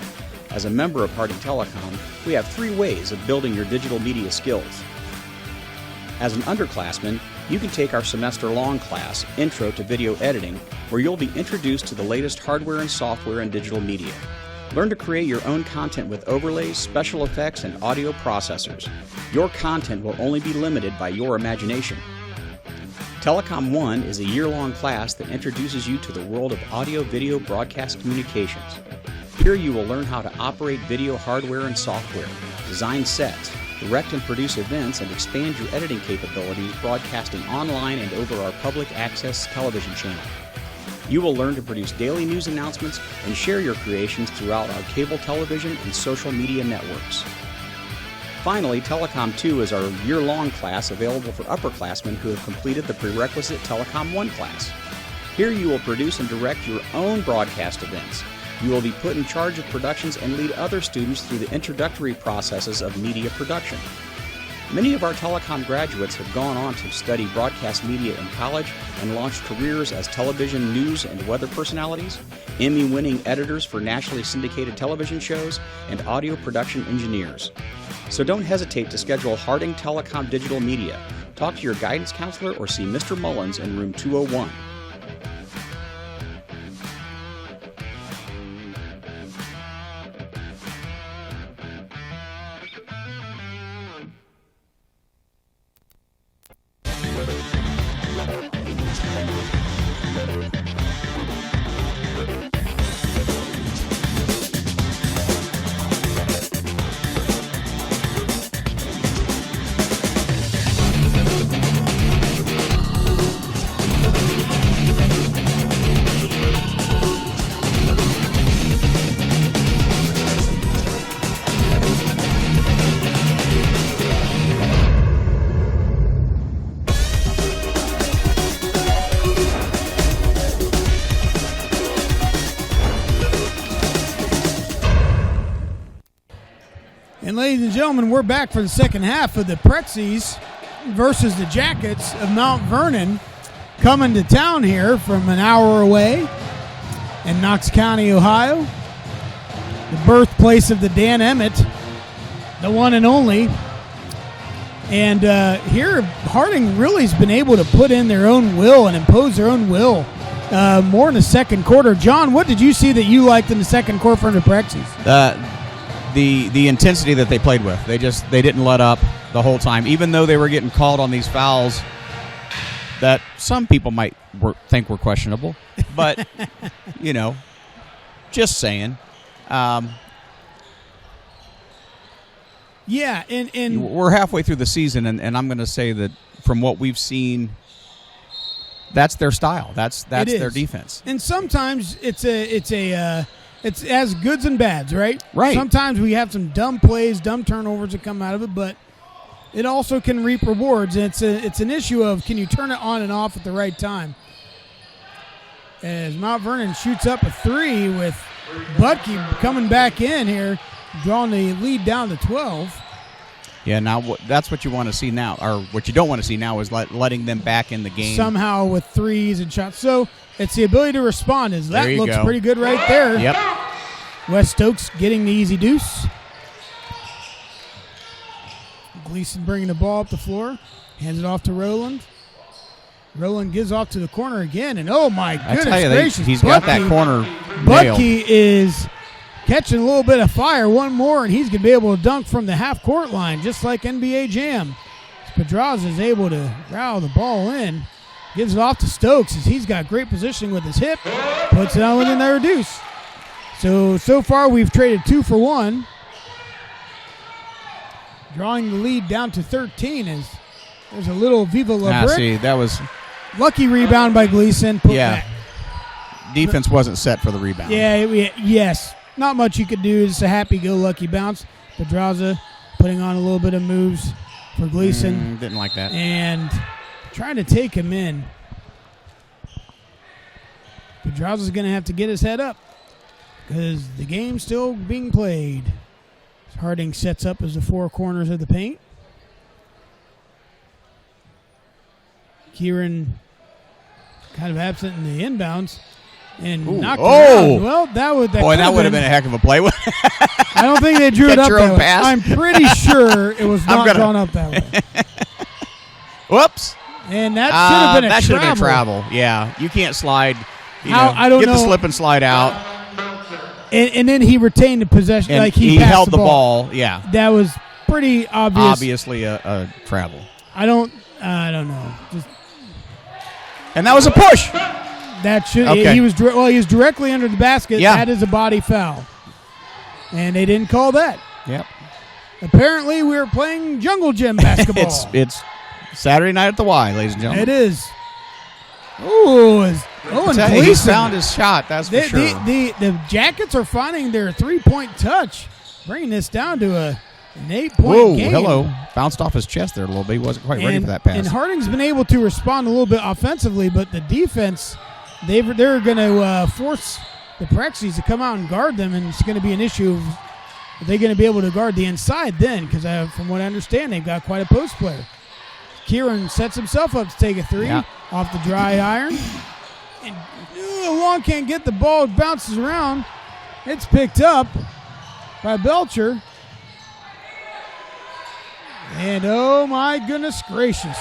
[SPEAKER 3] As a member of Harding Telecom, we have 3 ways of building your digital media skills. As an underclassman, you can take our semester-long class, Intro to Video Editing, where you'll be introduced to the latest hardware and software in digital media. Learn to create your own content with overlays, special effects, and audio processors. Your content will only be limited by your imagination. Telecom 1 is a year-long class that introduces you to the world of audio-video broadcast communications. Here you will learn how to operate video hardware and software, design sets, direct and produce events, and expand your editing capabilities broadcasting online and over our public access television channel. You will learn to produce daily news announcements and share your creations throughout our cable television and social media networks. Finally, Telecom 2 is our year-long class available for upperclassmen who have completed the prerequisite Telecom 1 class. Here you will produce and direct your own broadcast events. You will be put in charge of productions and lead other students through the introductory processes of media production. Many of our telecom graduates have gone on to study broadcast media in college and launched careers as television news and weather personalities, Emmy-winning editors for nationally syndicated television shows, and audio production engineers. So don't hesitate to schedule Harding Telecom Digital Media. Talk to your guidance counselor or see Mr. Mullins in room 201.
[SPEAKER 1] And ladies and gentlemen, we're back for the second half of the Prexies versus the Jackets of Mount Vernon, coming to town here from an hour away in Knox County, Ohio, the birthplace of the Dan Emmett, the one and only. And here, Harding really has been able to put in their own will and impose their own will more in the second quarter. John, what did you see that you liked in the second quarter from the Prexies?
[SPEAKER 4] The intensity that they played with. They didn't let up the whole time, even though they were getting called on these fouls that some people might think were questionable. But, just saying.
[SPEAKER 1] Yeah, and
[SPEAKER 4] we're halfway through the season, and I'm going to say that from what we've seen, that's their style. That's their defense.
[SPEAKER 1] And sometimes it's as goods and bads, right?
[SPEAKER 4] Right.
[SPEAKER 1] Sometimes we have some dumb plays, dumb turnovers that come out of it, but it also can reap rewards. And it's an issue of, can you turn it on and off at the right time? As Mount Vernon shoots up a 3 with Butke coming back in here, drawing the lead down to 12.
[SPEAKER 4] Yeah, now that's what you want to see now, or what you don't want to see now is letting them back in the game.
[SPEAKER 1] Somehow with threes and shots. So it's the ability to respond. That looks pretty good right there.
[SPEAKER 4] Yep.
[SPEAKER 1] Wes Stokes getting the easy deuce. Gleason bringing the ball up the floor. Hands it off to Rowland. Rowland gives off to the corner again. And oh my goodness gracious.
[SPEAKER 4] He's got that corner nailed.
[SPEAKER 1] Butke is catching a little bit of fire. One more, and he's going to be able to dunk from the half-court line, just like NBA Jam. Pedraza is able to rally the ball in. Gives it off to Stokes as he's got great positioning with his hip. Puts it on with another deuce. So far we've traded 2 for 1. Drawing the lead down to 13 as there's a little Viva La Brick.
[SPEAKER 4] See, that was...
[SPEAKER 1] Lucky rebound by Gleason. Put back.
[SPEAKER 4] Defense wasn't set for the rebound.
[SPEAKER 1] Yes. Not much you could do. It's a happy-go-lucky bounce. Pedraza putting on a little bit of moves for Gleason.
[SPEAKER 4] Didn't like that.
[SPEAKER 1] And trying to take him in. Pedraza's going to have to get his head up because the game's still being played. Harding sets up as the four corners of the paint. Kieran kind of absent in the inbounds and knocked it around. Well, that would
[SPEAKER 4] have been a heck of a play.
[SPEAKER 1] I don't think they drew it up
[SPEAKER 4] your
[SPEAKER 1] that
[SPEAKER 4] own
[SPEAKER 1] way.
[SPEAKER 4] pass.
[SPEAKER 1] I'm pretty sure it was not drawn up that way.
[SPEAKER 4] Whoops.
[SPEAKER 1] And that should have been a
[SPEAKER 4] that
[SPEAKER 1] travel.
[SPEAKER 4] should have been travel. Yeah, you can't slide.
[SPEAKER 1] I don't
[SPEAKER 4] get
[SPEAKER 1] know.
[SPEAKER 4] the slip and slide out.
[SPEAKER 1] And then he retained the possession.
[SPEAKER 4] And
[SPEAKER 1] like he
[SPEAKER 4] held
[SPEAKER 1] passed
[SPEAKER 4] the ball. Yeah,
[SPEAKER 1] that was pretty obvious.
[SPEAKER 4] Obviously a travel.
[SPEAKER 1] I don't know.
[SPEAKER 4] And that was a push.
[SPEAKER 1] That should.
[SPEAKER 4] Okay.
[SPEAKER 1] He was directly under the basket.
[SPEAKER 4] Yeah.
[SPEAKER 1] That is a body foul, and they didn't call that.
[SPEAKER 4] Yep.
[SPEAKER 1] Apparently, we were playing jungle gym basketball.
[SPEAKER 4] It's Saturday night at the Y, ladies and gentlemen.
[SPEAKER 1] It is. Ooh, and
[SPEAKER 4] He
[SPEAKER 1] Gleason.
[SPEAKER 4] found his shot. That's for sure.
[SPEAKER 1] The Jackets are finding their 3-point touch, bringing this down to an 8-point
[SPEAKER 4] Whoa,
[SPEAKER 1] game.
[SPEAKER 4] hello. Bounced off his chest there a little bit. He wasn't quite ready for that pass.
[SPEAKER 1] And Harding's been able to respond a little bit offensively, but the defense, they're going to force the Prexies to come out and guard them, and it's going to be an issue of are they going to be able to guard the inside then? Because from what I understand, they've got quite a post player. Kieran sets himself up to take a three off the dry iron. And Long can't get the ball. It bounces around. It's picked up by Belcher. And oh my goodness gracious.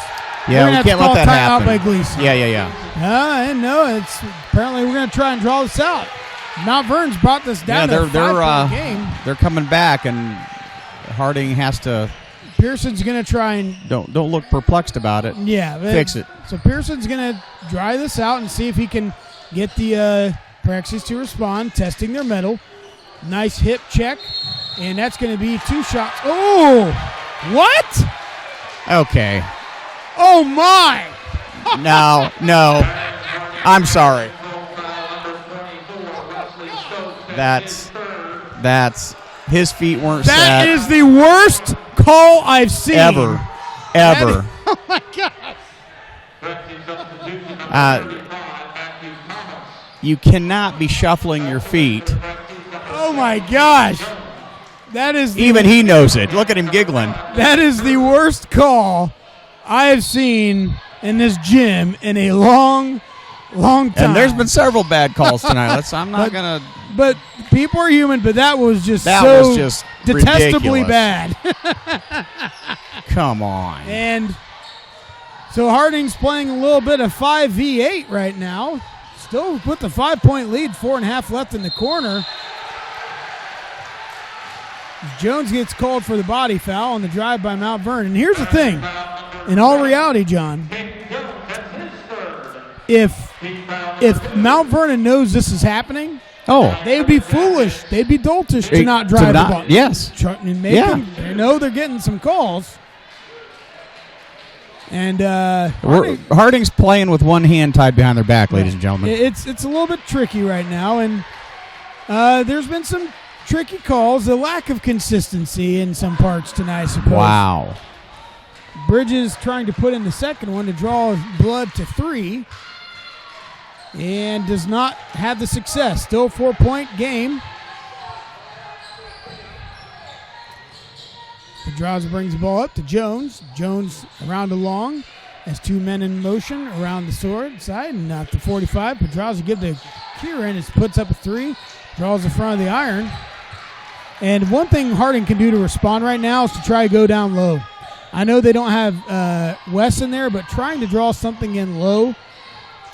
[SPEAKER 4] Yeah, we can't let that happen.
[SPEAKER 1] Out by Gleason.
[SPEAKER 4] Yeah.
[SPEAKER 1] I know. It's apparently we're going to try and draw this out. Mount Vernon's brought this down to a 5-point game.
[SPEAKER 4] They're coming back, and Harding has to.
[SPEAKER 1] Pearson's going to try and
[SPEAKER 4] don't look perplexed about it.
[SPEAKER 1] Yeah,
[SPEAKER 4] fix it.
[SPEAKER 1] So Pearson's going to dry this out and see if he can get the Prexies to respond, testing their mettle. Nice hip check, and that's going to be 2 shots. Oh, what?
[SPEAKER 4] Okay.
[SPEAKER 1] Oh my!
[SPEAKER 4] No. I'm sorry. That's his feet weren't set.
[SPEAKER 1] That is the worst call I've seen.
[SPEAKER 4] Ever.
[SPEAKER 1] Oh my God.
[SPEAKER 4] You cannot be shuffling your feet.
[SPEAKER 1] Oh my gosh. That is
[SPEAKER 4] even he knows it. Look at him giggling.
[SPEAKER 1] That is the worst call I have seen in this gym in a long time.
[SPEAKER 4] And there's been several bad calls tonight. I'm not gonna.
[SPEAKER 1] But people are human. But that was just detestably
[SPEAKER 4] ridiculous.
[SPEAKER 1] bad.
[SPEAKER 4] Come on.
[SPEAKER 1] And so Harding's playing a little bit of 5v8 right now. Still with the 5-point lead, 4.5 left in the corner. Jones gets called for the body foul on the drive by Mount Vernon. And here's the thing. In all reality, John, if Mount Vernon knows this is happening, they would be foolish. They'd be doltish to not drive the ball.
[SPEAKER 4] Yes.
[SPEAKER 1] They know they're getting some calls. And
[SPEAKER 4] Harding's playing with one hand tied behind their back, ladies and gentlemen.
[SPEAKER 1] It's a little bit tricky right now, and there's been some tricky calls, a lack of consistency in some parts tonight, I suppose.
[SPEAKER 4] Wow.
[SPEAKER 1] Bridges trying to put in the second one to draw blood to 3 and does not have the success. Still a 4-point game. Pedraza brings the ball up to Jones. Jones around along has 2 men in motion around the sword side and at the 45. Pedraza give to Kieran. It puts up a 3, draws the front of the iron. And one thing Harding can do to respond right now is to try to go down low. I know they don't have Wes in there, but trying to draw something in low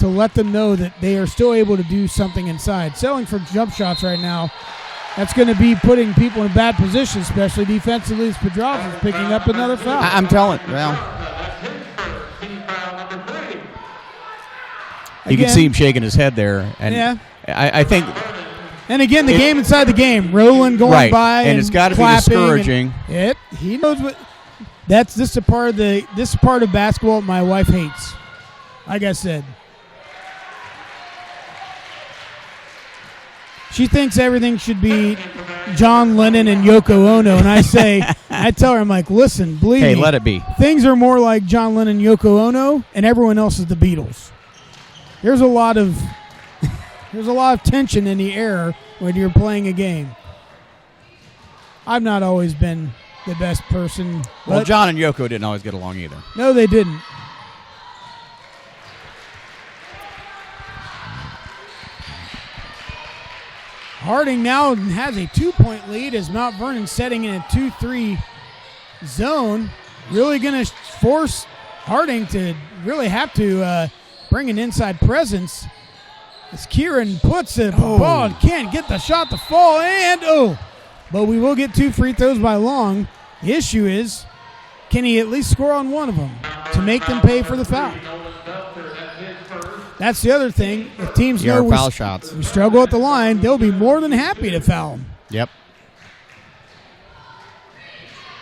[SPEAKER 1] to let them know that they are still able to do something inside. Selling for jump shots right now, that's going to be putting people in bad positions, especially defensively as Pedraza is picking up another foul.
[SPEAKER 4] I'm telling you. You can see him shaking his head there. And I think...
[SPEAKER 1] And again, the game inside the game. Roland going by and
[SPEAKER 4] it's got to be
[SPEAKER 1] clapping.
[SPEAKER 4] discouraging.
[SPEAKER 1] He knows what... This is part of basketball my wife hates. Like I said. She thinks everything should be John Lennon and Yoko Ono, and I tell her, I'm like, listen, believe me.
[SPEAKER 4] Hey, let it be.
[SPEAKER 1] Things are more like John Lennon and Yoko Ono, and everyone else is the Beatles. There's a lot of tension in the air when you're playing a game. I've not always been the best person.
[SPEAKER 4] Well,
[SPEAKER 1] but
[SPEAKER 4] John and Yoko didn't always get along either.
[SPEAKER 1] no, they didn't. Harding now has a 2-point lead as Mount Vernon setting in a 2-3 zone. Really going to force Harding to really have to bring an inside presence. As Kieran puts the ball and can't get the shot to fall, but we will get 2 free throws by Long. The issue is, can he at least score on one of them to make them pay for the foul? That's the other thing. If teams know
[SPEAKER 4] foul shots.
[SPEAKER 1] we struggle at the line, they'll be more than happy to foul them.
[SPEAKER 4] Yep.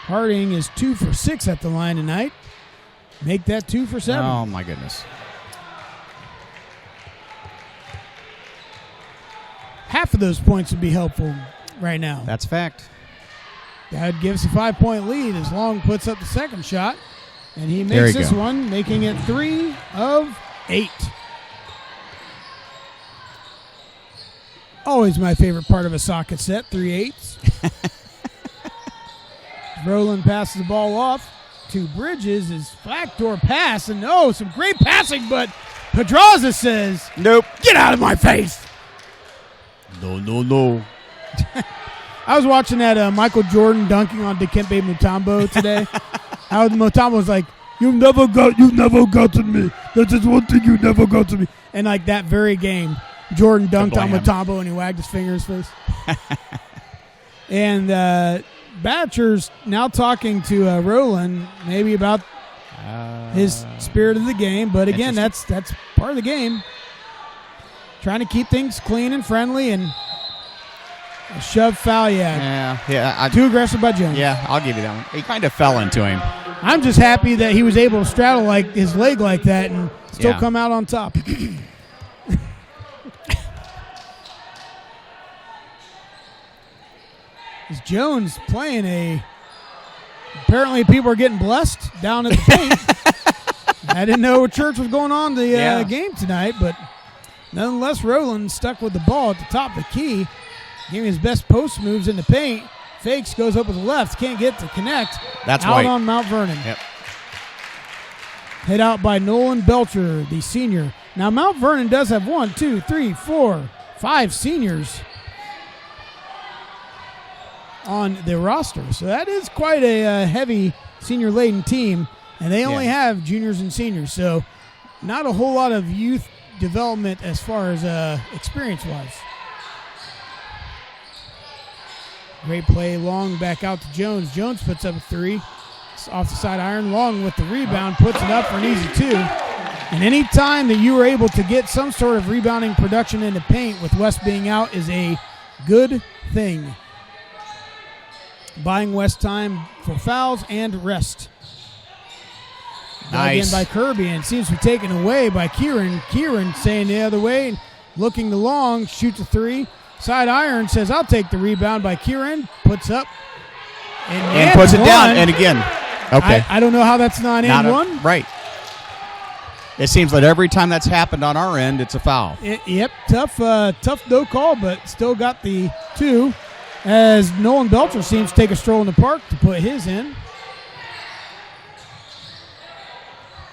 [SPEAKER 1] Harding is 2 for 6 at the line tonight. Make that 2 for 7.
[SPEAKER 4] Oh, my goodness.
[SPEAKER 1] Half of those points would be helpful right now.
[SPEAKER 4] That's a fact.
[SPEAKER 1] That gives a 5-point lead as Long puts up the second shot. And he
[SPEAKER 4] There
[SPEAKER 1] makes
[SPEAKER 4] you
[SPEAKER 1] this
[SPEAKER 4] go.
[SPEAKER 1] one, making it 3 of 8. Always my favorite part of a socket set, 3/8. Rowland passes the ball off to Bridges. His backdoor pass, and some great passing, but Pedraza says,
[SPEAKER 4] Nope.
[SPEAKER 1] "Get out of my face."
[SPEAKER 4] No.
[SPEAKER 1] I was watching that Michael Jordan dunking on Dikembe Mutombo today. How Mutombo was like, you never got to me. That's just one thing you never got to me. And like that very game, Jordan dunked on
[SPEAKER 4] Kablam.
[SPEAKER 1] Mutombo and he wagged his finger in his face. And Batcher's now talking to Rowland maybe about his spirit of the game. But again, that's part of the game. Trying to keep things clean and friendly, and a shove foul,
[SPEAKER 4] Yeah.
[SPEAKER 1] Too aggressive by Jones.
[SPEAKER 4] Yeah, I'll give you that one. He kind of fell into him.
[SPEAKER 1] I'm just happy that he was able to straddle like his leg like that and still
[SPEAKER 4] Yeah.
[SPEAKER 1] come out on top. Is Jones playing apparently people are getting blessed down at the paint. I didn't know what church was going on the game tonight, but nonetheless, Rowland stuck with the ball at the top of the key, giving his best post moves in the paint. Fakes, goes up with the left, can't get to connect.
[SPEAKER 4] That's
[SPEAKER 1] out
[SPEAKER 4] White.
[SPEAKER 1] on Mount Vernon.
[SPEAKER 4] Yep.
[SPEAKER 1] Hit out by Nolan Belcher, the senior. Now, Mount Vernon does have 1, 2, 3, 4, 5 seniors on the roster. So that is quite a heavy senior-laden team, and they only have juniors and seniors. So not a whole lot of youth development as far as experience-wise. Great play, Long back out to Jones. Jones puts up a 3. It's off the side iron. Long with the rebound, puts it up for an easy 2. And any time that you were able to get some sort of rebounding production in the paint with West being out is a good thing. Buying West time for fouls and rest.
[SPEAKER 4] Nice.
[SPEAKER 1] Again by Kirby, and it seems to be taken away by Kieran. Kieran saying the other way, looking to Long, shoots a 3. Side iron says, I'll take the rebound by Kieran. Puts up.
[SPEAKER 4] And puts it down. And again. Okay.
[SPEAKER 1] I don't know how that's not in one.
[SPEAKER 4] Right. It seems that every time that's happened on our end, it's a foul.
[SPEAKER 1] Yep. Tough no call, but still got the 2. As Nolan Belcher seems to take a stroll in the park to put his in.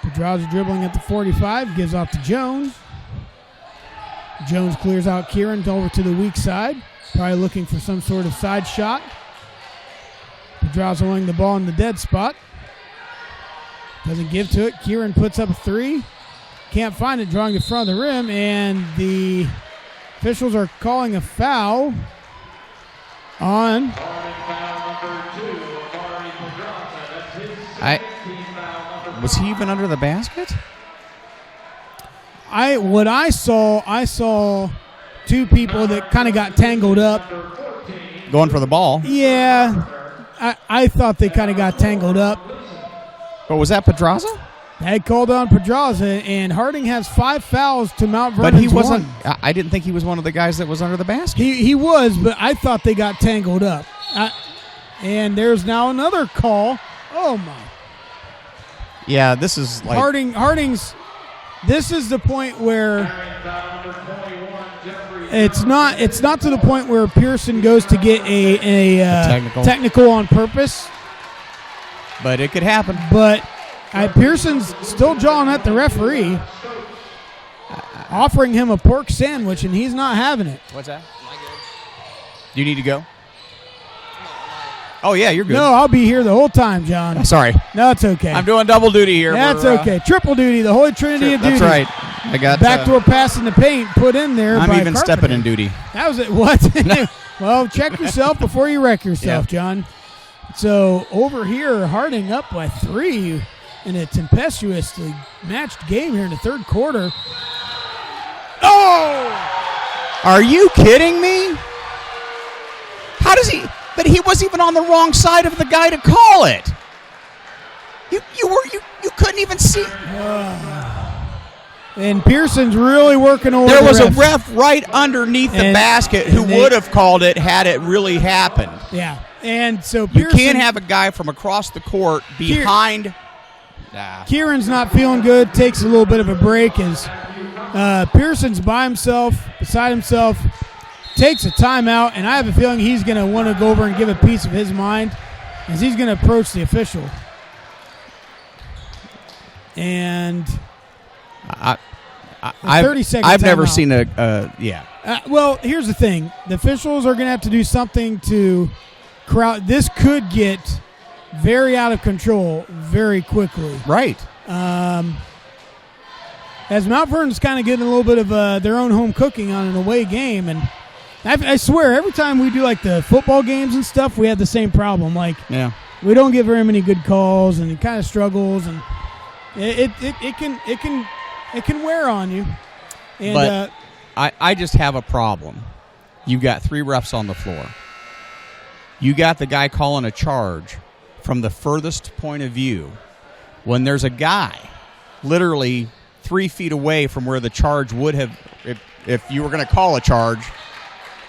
[SPEAKER 1] Pedraza dribbling at the 45, gives off to Jones. Jones clears out Kieran over to the weak side, probably looking for some sort of side shot. Pedraza winning the ball in the dead spot. Doesn't give to it. Kieran puts up a 3. Can't find it, drawing in front of the rim, and the officials are calling a foul on.
[SPEAKER 4] Was he even under the basket?
[SPEAKER 1] What I saw 2 people that kind of got tangled up.
[SPEAKER 4] Going for the ball.
[SPEAKER 1] Yeah, I thought they kind of got tangled up.
[SPEAKER 4] But was that Pedraza?
[SPEAKER 1] They called on Pedraza, and Harding has 5 fouls to Mount Vernon's
[SPEAKER 4] But he wasn't.
[SPEAKER 1] 1.
[SPEAKER 4] I didn't think he was one of the guys that was under the basket.
[SPEAKER 1] He was, but I thought they got tangled up. And there's now another call. Oh my!
[SPEAKER 4] Yeah, this is like
[SPEAKER 1] Harding's. This is the point where It's not to the point where Pearson goes to get a technical on purpose.
[SPEAKER 4] But it could happen.
[SPEAKER 1] But Pearson's still jawing at the referee, offering him a pork sandwich, and he's not having it.
[SPEAKER 4] What's that? Do you need to go? Oh, yeah, you're good.
[SPEAKER 1] No, I'll be here the whole time, John.
[SPEAKER 4] Sorry.
[SPEAKER 1] No, it's okay.
[SPEAKER 4] I'm doing double duty here.
[SPEAKER 1] That's okay. Triple duty, the holy trinity of duty.
[SPEAKER 4] That's right. I got
[SPEAKER 1] backdoor pass in the paint put in there.
[SPEAKER 4] I'm
[SPEAKER 1] by
[SPEAKER 4] even
[SPEAKER 1] Carpenter.
[SPEAKER 4] stepping in duty.
[SPEAKER 1] That was it. What? Well, check yourself before you wreck yourself, John. So over here, Harding up by 3 in a tempestuously matched game here in the third quarter. Oh!
[SPEAKER 4] Are you kidding me? How does he? But he was even on the wrong side of the guy to call it. You couldn't even see.
[SPEAKER 1] And Pearson's really working over.
[SPEAKER 4] There was
[SPEAKER 1] the
[SPEAKER 4] a ref right underneath the basket who would have called it had it really happened.
[SPEAKER 1] Yeah, and so Pearson,
[SPEAKER 4] you can't have a guy from across the court behind.
[SPEAKER 1] Kieran's not feeling good. Takes a little bit of a break as Pearson's by himself, beside himself. Takes a timeout, and I have a feeling he's going to want to go over and give a piece of his mind as he's going to approach the official. And 30 seconds.
[SPEAKER 4] I've never
[SPEAKER 1] timeout.
[SPEAKER 4] seen
[SPEAKER 1] well, here's the thing: the officials are going to have to do something to crowd. This could get very out of control very quickly.
[SPEAKER 4] Right.
[SPEAKER 1] As Mount Vernon's kind of getting a little bit of their own home cooking on an away game, and I swear every time we do like the football games and stuff, we have the same problem. Like, we don't get very many good calls, and it kind of struggles, and it can wear on you. And,
[SPEAKER 4] but I just have a problem. You got 3 refs on the floor. You got the guy calling a charge from the furthest point of view when there's a guy literally 3 feet away from where the charge would have, if you were going to call a charge,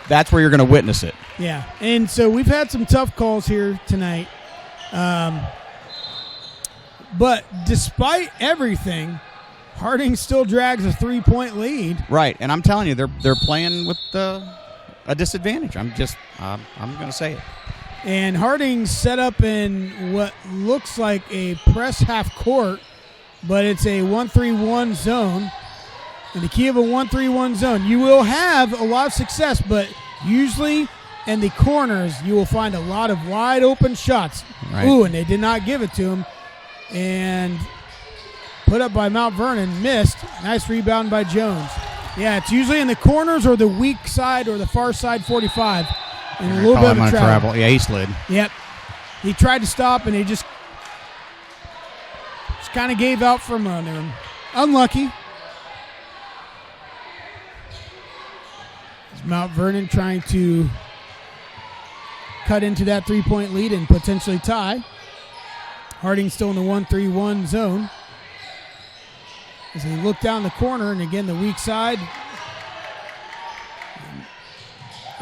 [SPEAKER 4] that's where you're going to witness it.
[SPEAKER 1] Yeah, and so we've had some tough calls here tonight. But despite everything, Harding still drags a 3-point lead.
[SPEAKER 4] Right, and I'm telling you, they're playing with a disadvantage. I'm going to say it.
[SPEAKER 1] And Harding set up in what looks like a press half court, but it's a 1-3-1 zone. And the key of a 1-3-1 zone, you will have a lot of success, but usually in the corners you will find a lot of wide open shots.
[SPEAKER 4] Right.
[SPEAKER 1] Ooh, and they did not give it to him. And put up by Mount Vernon, missed. Nice rebound by Jones. Yeah, it's usually in the corners or the weak side or the far side 45. And a little bit of a travel.
[SPEAKER 4] Yeah, he slid.
[SPEAKER 1] Yep. He tried to stop, and he just kind of gave out from under him. Unlucky. It's Mount Vernon trying to cut into that 3-point lead and potentially tie. Harding still in the 1-3-1 zone. As they look down the corner, and again, the weak side.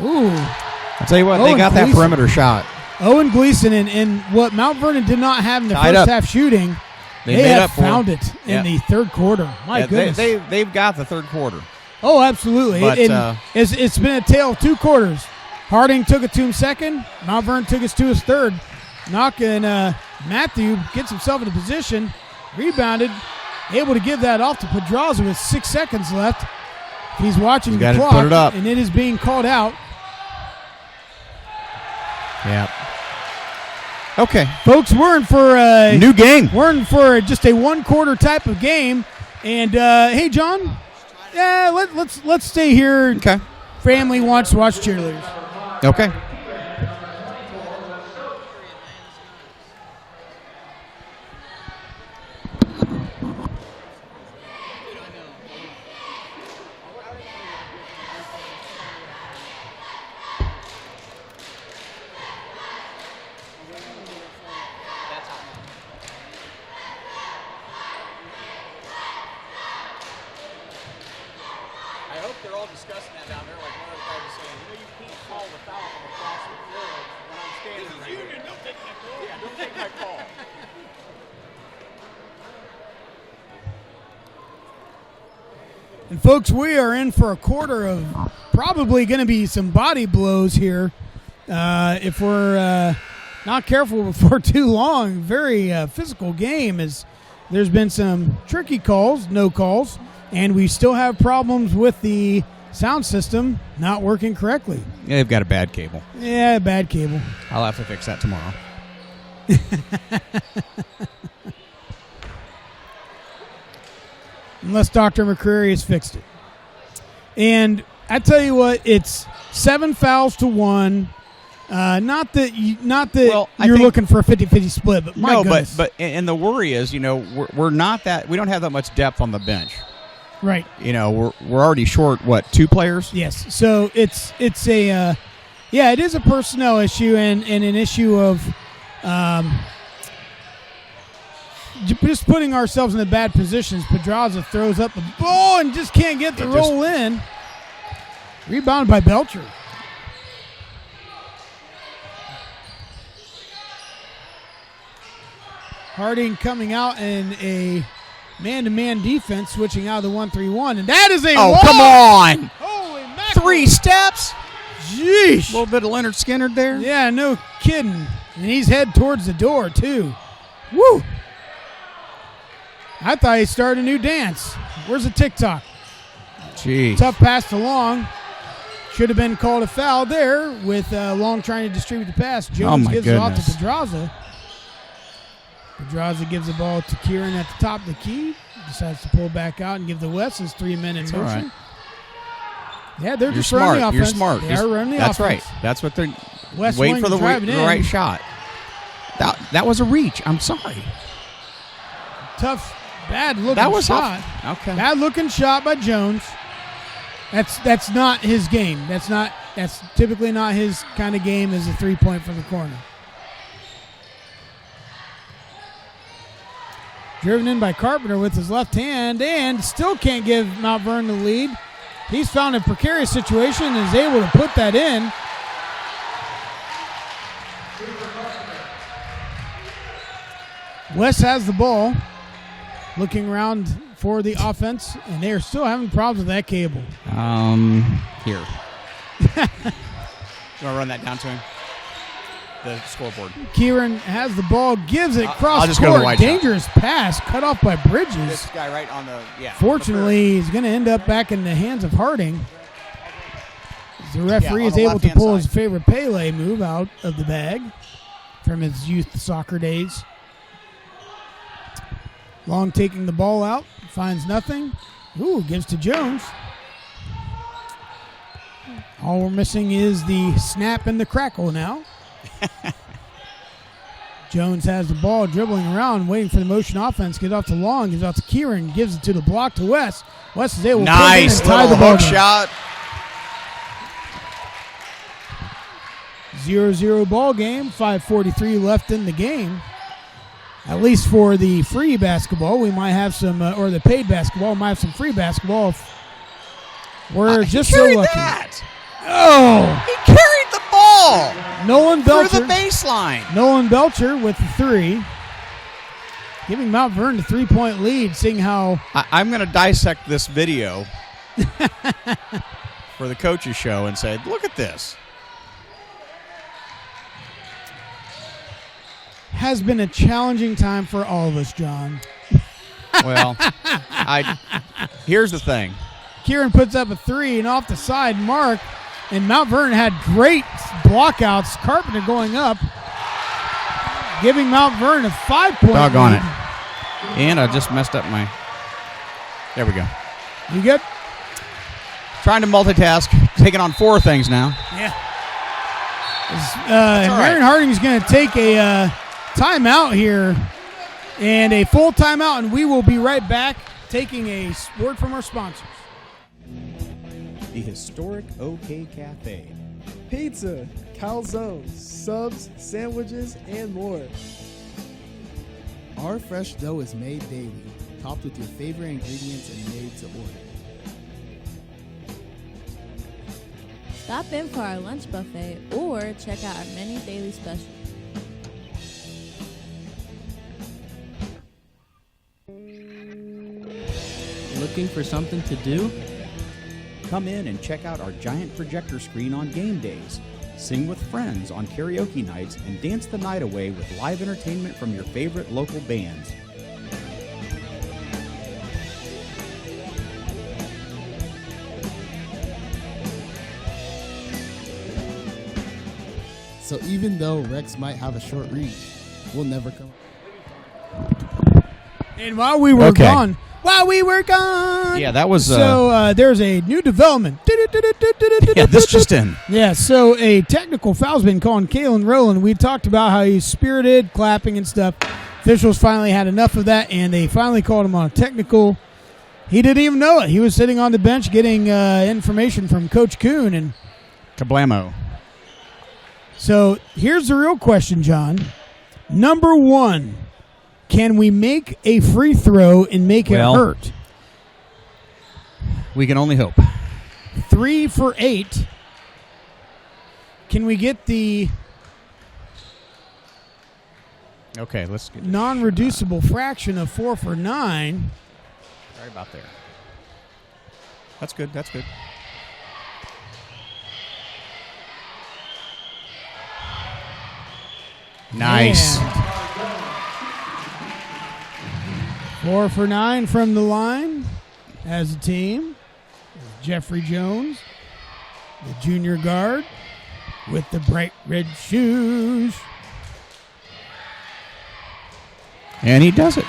[SPEAKER 1] Ooh.
[SPEAKER 4] I'll tell you what, they got that perimeter shot.
[SPEAKER 1] Owen Gleason, and what Mount Vernon did not have in the first half shooting, they have found it in the third quarter. My goodness.
[SPEAKER 4] They've got the third quarter.
[SPEAKER 1] Oh, absolutely.
[SPEAKER 4] But,
[SPEAKER 1] it's been a tale of 2 quarters. Harding took it to him second. Mount Vernon took it to his third. Knock, and Matthew gets himself in a position, rebounded, able to give that off to Pedraza with 6 seconds left. He's watching the clock,
[SPEAKER 4] put it up.
[SPEAKER 1] And it is being called out.
[SPEAKER 4] Yeah. Okay.
[SPEAKER 1] Folks, we're in for a
[SPEAKER 4] new game.
[SPEAKER 1] We're in for just a 1-quarter type of game. And hey, John, let's stay here.
[SPEAKER 4] Okay.
[SPEAKER 1] Family wants to watch cheerleaders.
[SPEAKER 4] Okay.
[SPEAKER 5] I hope they're all discussing that down there. Like one of the guys was saying, you can't call the foul from across the field when I'm standing right here. Don't take my call. Yeah, don't take my call.
[SPEAKER 1] And, folks, we are in for a quarter of probably going to be some body blows here if we're not careful before too long. Very physical game as there's been some tricky calls, no calls, and we still have problems with the sound system not working correctly.
[SPEAKER 4] Yeah, they've got a bad cable.
[SPEAKER 1] Yeah, bad cable.
[SPEAKER 4] I'll have to fix that tomorrow.
[SPEAKER 1] Unless Dr. McCreary has fixed it. And I tell you what, it's 7 fouls to 1. Not that you're
[SPEAKER 4] think,
[SPEAKER 1] looking for a 50-50 split, but my goodness.
[SPEAKER 4] but and the worry is, we don't have that much depth on the bench.
[SPEAKER 1] Right.
[SPEAKER 4] We're already short, 2 players?
[SPEAKER 1] Yes. So it's a it is a personnel issue and an issue of just putting ourselves in the bad positions. Pedraza throws up the ball and just can't get the roll in. Rebounded by Belcher. Harding coming out in a man-to-man defense, switching out of the 1-3-1, and that is a walk!
[SPEAKER 4] Come on!
[SPEAKER 1] Holy mackerel!
[SPEAKER 4] 3 steps?
[SPEAKER 1] Jeez!
[SPEAKER 4] A little bit of Leonard Skinner there.
[SPEAKER 1] Yeah, no kidding. And he's head towards the door, too. Woo! I thought he started a new dance. Where's the TikTok?
[SPEAKER 4] Jeez.
[SPEAKER 1] Tough pass to Long. Should have been called a foul there with Long trying to distribute the pass. Jones gives it off to Pedraza. Pedraza gives the ball to Kieran at the top of the key. Decides to pull back out and give the West his 3-minute motion.
[SPEAKER 4] Right.
[SPEAKER 1] Yeah, they're just running the offense.
[SPEAKER 4] You're smart.
[SPEAKER 1] They are running the
[SPEAKER 4] That's
[SPEAKER 1] offense.
[SPEAKER 4] Right. That's what they're
[SPEAKER 1] West
[SPEAKER 4] waiting for the right
[SPEAKER 1] in.
[SPEAKER 4] shot. That was a reach. I'm sorry.
[SPEAKER 1] Tough, bad-looking
[SPEAKER 4] that was
[SPEAKER 1] shot.
[SPEAKER 4] Okay.
[SPEAKER 1] Bad-looking shot by Jones. That's not his game. That's typically not his kind of game as a three-point from the corner. Driven in by Carpenter with his left hand and still can't give Mount Vernon the lead. He's found a precarious situation and is able to put that in. West has the ball, looking around for the offense, and they are still having problems with that cable.
[SPEAKER 4] Here. You want to run that down to him? The scoreboard.
[SPEAKER 1] Kieran has the ball, gives it cross
[SPEAKER 4] I'll just go to the
[SPEAKER 1] court.
[SPEAKER 4] wide
[SPEAKER 1] Dangerous pass, cut off by Bridges.
[SPEAKER 4] This guy right on the
[SPEAKER 1] Fortunately, he's going to end up back in the hands of Harding. The referee is able to pull his favorite Pele move out of the bag from his youth soccer days. Long taking the ball out, finds nothing. Ooh, gives to Jones. All we're missing is the snap and the crackle now. Jones has the ball dribbling around, waiting for the motion offense. Gives off to Long, gives off to Kieran, gives it to the block to West. West is able to
[SPEAKER 4] nice
[SPEAKER 1] tie the
[SPEAKER 4] little
[SPEAKER 1] ball
[SPEAKER 4] hook shot.
[SPEAKER 1] 0-0 ball game, 5:43 left in the game. At least for the free basketball, we might have some, or the paid basketball, we might have some free basketball. We're just so lucky.
[SPEAKER 4] That.
[SPEAKER 1] Oh!
[SPEAKER 4] He carried the ball.
[SPEAKER 1] Nolan Belcher.
[SPEAKER 4] Through the baseline.
[SPEAKER 1] Nolan Belcher with the three. Giving Mount Vernon a 3-point lead, seeing how...
[SPEAKER 4] I'm going to dissect this video for the coach's show and say, look at this.
[SPEAKER 1] Has been a challenging time for all of us, John.
[SPEAKER 4] Well, here's the thing.
[SPEAKER 1] Kieran puts up a three, and off the side mark, and Mount Vernon had great blockouts. Carpenter going up, giving Mount Vernon a 5-point lead.
[SPEAKER 4] Doggone it. And I just messed up my... There we go.
[SPEAKER 1] You good?
[SPEAKER 4] Trying to multitask, taking on 4 things now.
[SPEAKER 1] Yeah. Marion Harding's going to take a timeout here, and a full timeout, and we will be right back taking a word from our sponsors.
[SPEAKER 6] The historic OK Cafe. Pizza, calzones, subs, sandwiches, and more. Our fresh dough is made daily, topped with your favorite ingredients and made to order.
[SPEAKER 7] Stop in for our lunch buffet or check out our many daily specials.
[SPEAKER 6] Looking for something to do?
[SPEAKER 3] Come in and check out our giant projector screen on game days. Sing with friends on karaoke nights and dance the night away with live entertainment from your favorite local bands.
[SPEAKER 6] So even though Rex might have a short reach, we'll never come.
[SPEAKER 1] And while we were gone,
[SPEAKER 4] Yeah, that was.
[SPEAKER 1] so there's a new development.
[SPEAKER 4] Yeah, this just in.
[SPEAKER 1] Yeah, so a technical foul's been called on Kalen Rowland. We talked about how he's spirited, clapping and stuff. Officials finally had enough of that, and they finally called him on a technical. He didn't even know it. He was sitting on the bench getting information from Coach Kuhn. And
[SPEAKER 4] Kablamo.
[SPEAKER 1] so here's the real question, John. Number one, can we make a free throw and make it hurt?
[SPEAKER 4] We can only hope.
[SPEAKER 1] 3 for 8. Can we get the
[SPEAKER 4] Let's get
[SPEAKER 1] non-reducible fraction of 4 for 9?
[SPEAKER 4] Sorry about there. That's good. That's good. Nice.
[SPEAKER 1] And 4 for 9 from the line as a team. Jeffrey Jones, the junior guard, with the bright red shoes.
[SPEAKER 4] And he does it.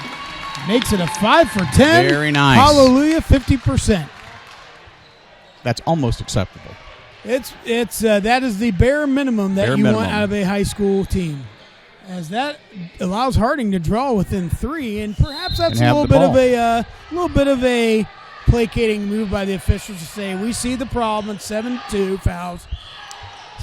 [SPEAKER 1] Makes it a 5 for 10.
[SPEAKER 4] Very nice.
[SPEAKER 1] Hallelujah, 50%.
[SPEAKER 4] That's almost acceptable.
[SPEAKER 1] It's that is the bare minimum that you want out of a high school team, as that allows Harding to draw within 3, and perhaps that's a little bit of a placating move by the officials to say we see the problem. 7-2 fouls.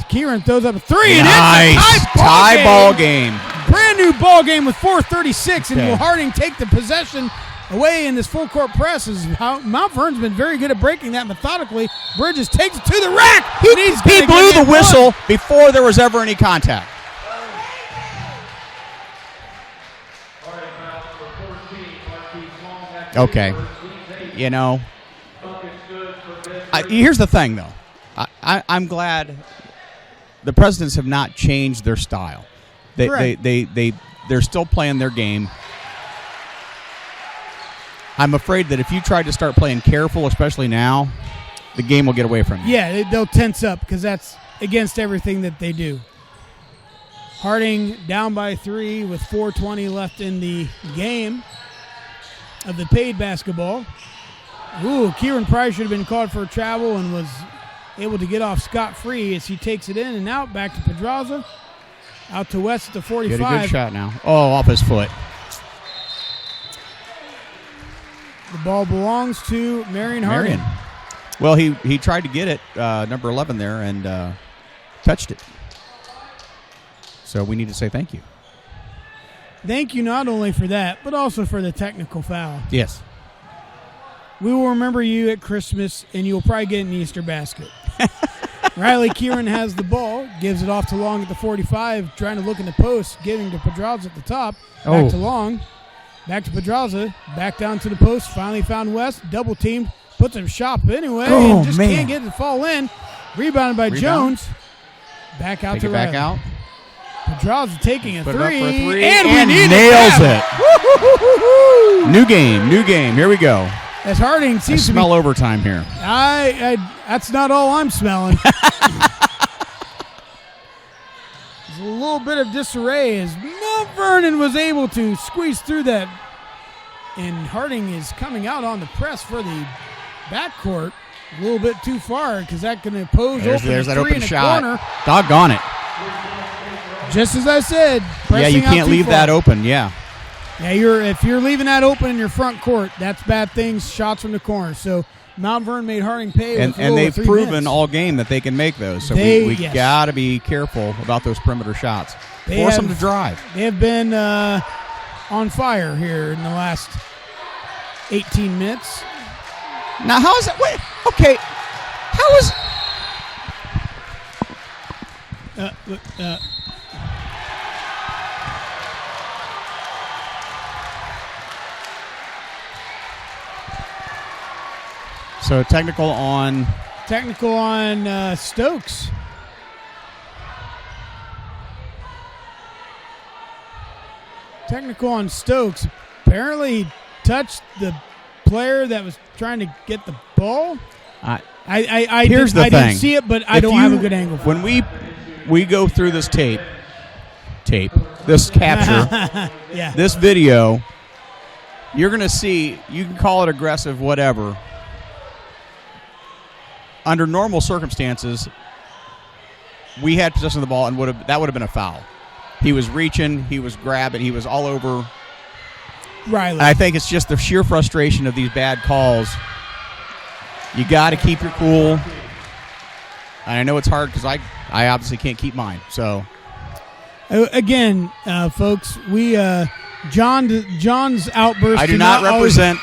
[SPEAKER 1] Kieran throws up a 3, and
[SPEAKER 4] nice.
[SPEAKER 1] It's a
[SPEAKER 4] tie ball game.
[SPEAKER 1] Brand new ball game with 4:36, and will Harding take the possession away in this full court press? Is how Mount Vernon's been very good at breaking that methodically. Bridges takes it to the rack.
[SPEAKER 4] He blew the whistle before there was ever any contact. Okay. You know, here's the thing, though. I'm glad the Presidents have not changed their style. They're still playing their game. I'm afraid that if you try to start playing careful, especially now, the game will get away from you.
[SPEAKER 1] Yeah, they'll tense up because that's against everything that they do. Harding down by 3 with 4:20 left in the game of the paid basketball. Ooh, Kieran Price should have been called for a travel and was able to get off scot-free as he takes it in and out. Back to Pedraza. Out to West at the 45.
[SPEAKER 4] Get a good shot now. Oh, off his foot.
[SPEAKER 1] The ball belongs to Marion Harding.
[SPEAKER 4] Well, he tried to get it, number 11 there, and touched it. So we need to say thank you.
[SPEAKER 1] Thank you not only for that, but also for the technical foul.
[SPEAKER 4] Yes.
[SPEAKER 1] We will remember you at Christmas, and you'll probably get an Easter basket. Riley Kieran has the ball, gives it off to Long at the 45, trying to look in the post, giving to Pedraza at the top. Back to Long. Back to Pedraza. Back down to the post. Finally found West. Double teamed. Puts him shop anyway. And just can't get it to fall in. Rebounded by Jones. Back out to Riley.
[SPEAKER 4] Back out.
[SPEAKER 1] Pedraza taking a
[SPEAKER 4] Put it
[SPEAKER 1] 3.
[SPEAKER 4] up for a 3.
[SPEAKER 1] And
[SPEAKER 4] we
[SPEAKER 1] need
[SPEAKER 4] nails it. New game. Here we go.
[SPEAKER 1] As Harding seems
[SPEAKER 4] to smell overtime here.
[SPEAKER 1] That's not all I'm smelling. There's a little bit of disarray as Mount Vernon was able to squeeze through that. And Harding is coming out on the press for the backcourt. A little bit too far because that can oppose
[SPEAKER 4] there's that
[SPEAKER 1] 3
[SPEAKER 4] open
[SPEAKER 1] in the
[SPEAKER 4] shot.
[SPEAKER 1] corner.
[SPEAKER 4] Doggone it.
[SPEAKER 1] Just as I said.
[SPEAKER 4] Yeah, you can't leave that open. Yeah.
[SPEAKER 1] Yeah, if you're leaving that open in your front court, that's bad things, shots from the corner. So Mount Vernon made Harding pay.
[SPEAKER 4] And they've proven all game that they can make those. So we got to be careful about those perimeter shots. Force them to drive.
[SPEAKER 1] They have been on fire here in the last 18 minutes.
[SPEAKER 4] Now, how is it? Wait, okay. How is... So technical on
[SPEAKER 1] Stokes. Technical on Stokes. Apparently he touched the player that was trying to get the ball. I didn't see it, but I don't have a good angle for
[SPEAKER 4] when we go through this this capture,
[SPEAKER 1] yeah.
[SPEAKER 4] this video, you're going to see, you can call it aggressive, whatever. Under normal circumstances, we had possession of the ball, and that would have been a foul. He was reaching, he was grabbing, he was all over
[SPEAKER 1] Riley.
[SPEAKER 4] I think it's just the sheer frustration of these bad calls. You got to keep your cool. And I know it's hard because I obviously can't keep mine. So
[SPEAKER 1] again, folks, we John's outburst.
[SPEAKER 4] I do not represent.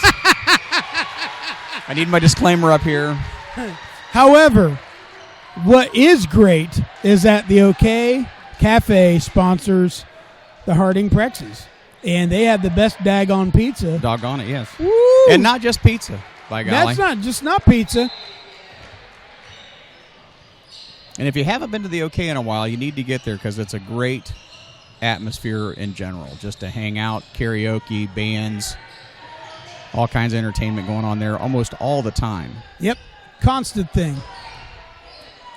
[SPEAKER 4] I need my disclaimer up here.
[SPEAKER 1] However, what is great is that the OK Cafe sponsors the Harding Prexies, and they have the best daggone pizza.
[SPEAKER 4] Doggone it, yes.
[SPEAKER 1] Woo!
[SPEAKER 4] And not just pizza, by golly.
[SPEAKER 1] That's not pizza.
[SPEAKER 4] And if you haven't been to the OK in a while, you need to get there because it's a great atmosphere in general. Just to hang out, karaoke, bands, all kinds of entertainment going on there almost all the time.
[SPEAKER 1] Yep, constant thing.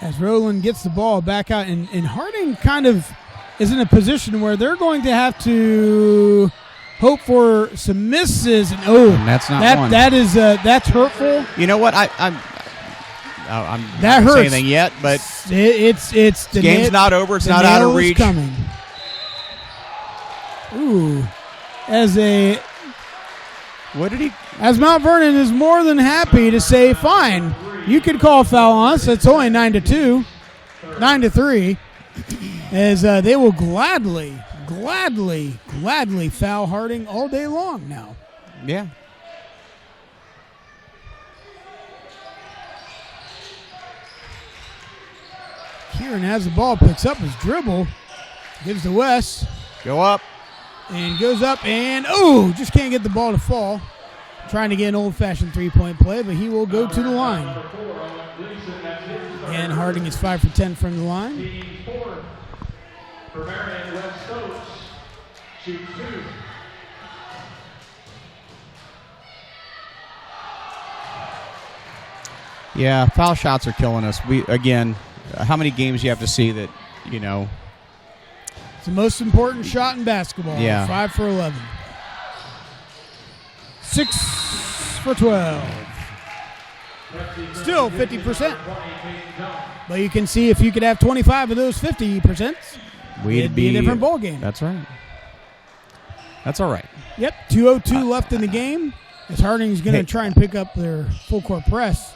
[SPEAKER 1] As Roland gets the ball back out, and Harding kind of is in a position where they're going to have to hope for some misses. And
[SPEAKER 4] and that's not one.
[SPEAKER 1] That's hurtful.
[SPEAKER 4] You know what? I'm
[SPEAKER 1] That
[SPEAKER 4] not gonna
[SPEAKER 1] hurts.
[SPEAKER 4] say anything yet, but
[SPEAKER 1] it's the
[SPEAKER 4] game's not over. It's
[SPEAKER 1] the
[SPEAKER 4] not out of
[SPEAKER 1] nail is
[SPEAKER 4] reach.
[SPEAKER 1] Coming. Ooh,
[SPEAKER 4] What did he?
[SPEAKER 1] as Mount Vernon is more than happy to say, fine, you could call a foul on us. It's only 9-2, 9-3, as they will gladly foul Harding all day long now.
[SPEAKER 4] Yeah.
[SPEAKER 1] Kieran has the ball, picks up his dribble, gives to Wes,
[SPEAKER 4] Go up.
[SPEAKER 1] and goes up, and just can't get the ball to fall. Trying to get an old-fashioned three-point play, but he will go to the line. And Harding is 5 for 10 from the line.
[SPEAKER 2] Team 4 for Vernon, West Stokes. Shoot 2.
[SPEAKER 4] Yeah, foul shots are killing us. How many games you have to see that,
[SPEAKER 1] It's the most important shot in basketball.
[SPEAKER 4] Yeah.
[SPEAKER 1] 5 for 11. 6 for 12. Still 50%. But you can see if you could have 25 of those 50%, it'd be a different ball game.
[SPEAKER 4] That's right. That's all right.
[SPEAKER 1] Yep, 2:02 left in the game. As Harding's going to try and pick up their full court press.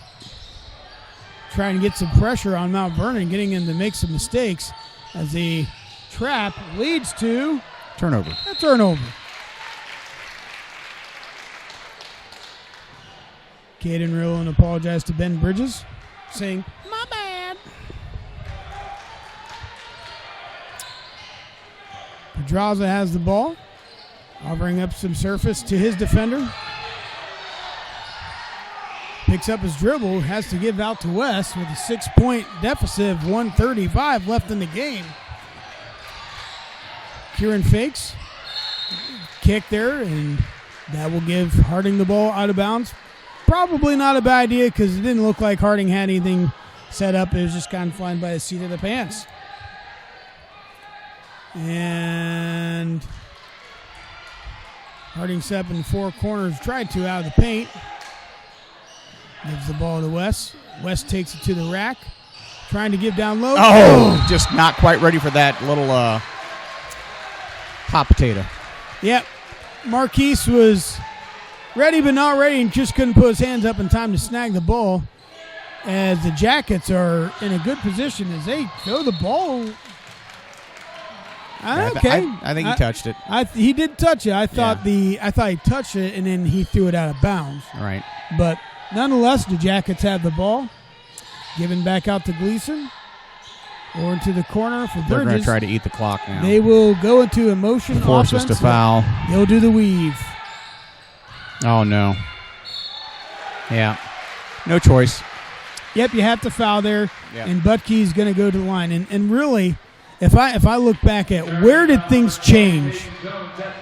[SPEAKER 1] Trying to get some pressure on Mount Vernon, getting him to make some mistakes as the trap leads to
[SPEAKER 4] Turnover.
[SPEAKER 1] a turnover. Caden Rowland apologized to Ben Bridges, saying, "My bad." Pedraza has the ball. I'll bring up some surface to his defender. Picks up his dribble, has to give out to West with a 6-point deficit, 1:35 left in the game. Kieran fakes, kick there, and that will give Harding the ball out of bounds. Probably not a bad idea because it didn't look like Harding had anything set up. It was just kind of flying by the seat of the pants. And Harding set up in 4 corners, tried to out of the paint. Gives the ball to West. West takes it to the rack. Trying to give down low.
[SPEAKER 4] Just not quite ready for that little hot potato.
[SPEAKER 1] Yep. Marquise was ready but not ready and just couldn't put his hands up in time to snag the ball. As the Jackets are in a good position as they throw the ball. Okay.
[SPEAKER 4] I think he touched it.
[SPEAKER 1] He did touch it. I thought he touched it and then he threw it out of bounds.
[SPEAKER 4] All right.
[SPEAKER 1] But nonetheless, the Jackets have the ball. Given back out to Gleason. Or into the corner for Bridges.
[SPEAKER 4] They're going to try to eat the clock now.
[SPEAKER 1] They will go into a motion
[SPEAKER 4] Force us
[SPEAKER 1] offense.
[SPEAKER 4] to foul.
[SPEAKER 1] They'll do the weave.
[SPEAKER 4] Oh, no. Yeah. No choice.
[SPEAKER 1] Yep, you have to foul there,
[SPEAKER 4] Yeah.
[SPEAKER 1] and Butke's going to go to the line. And really, if I look back at where did things change?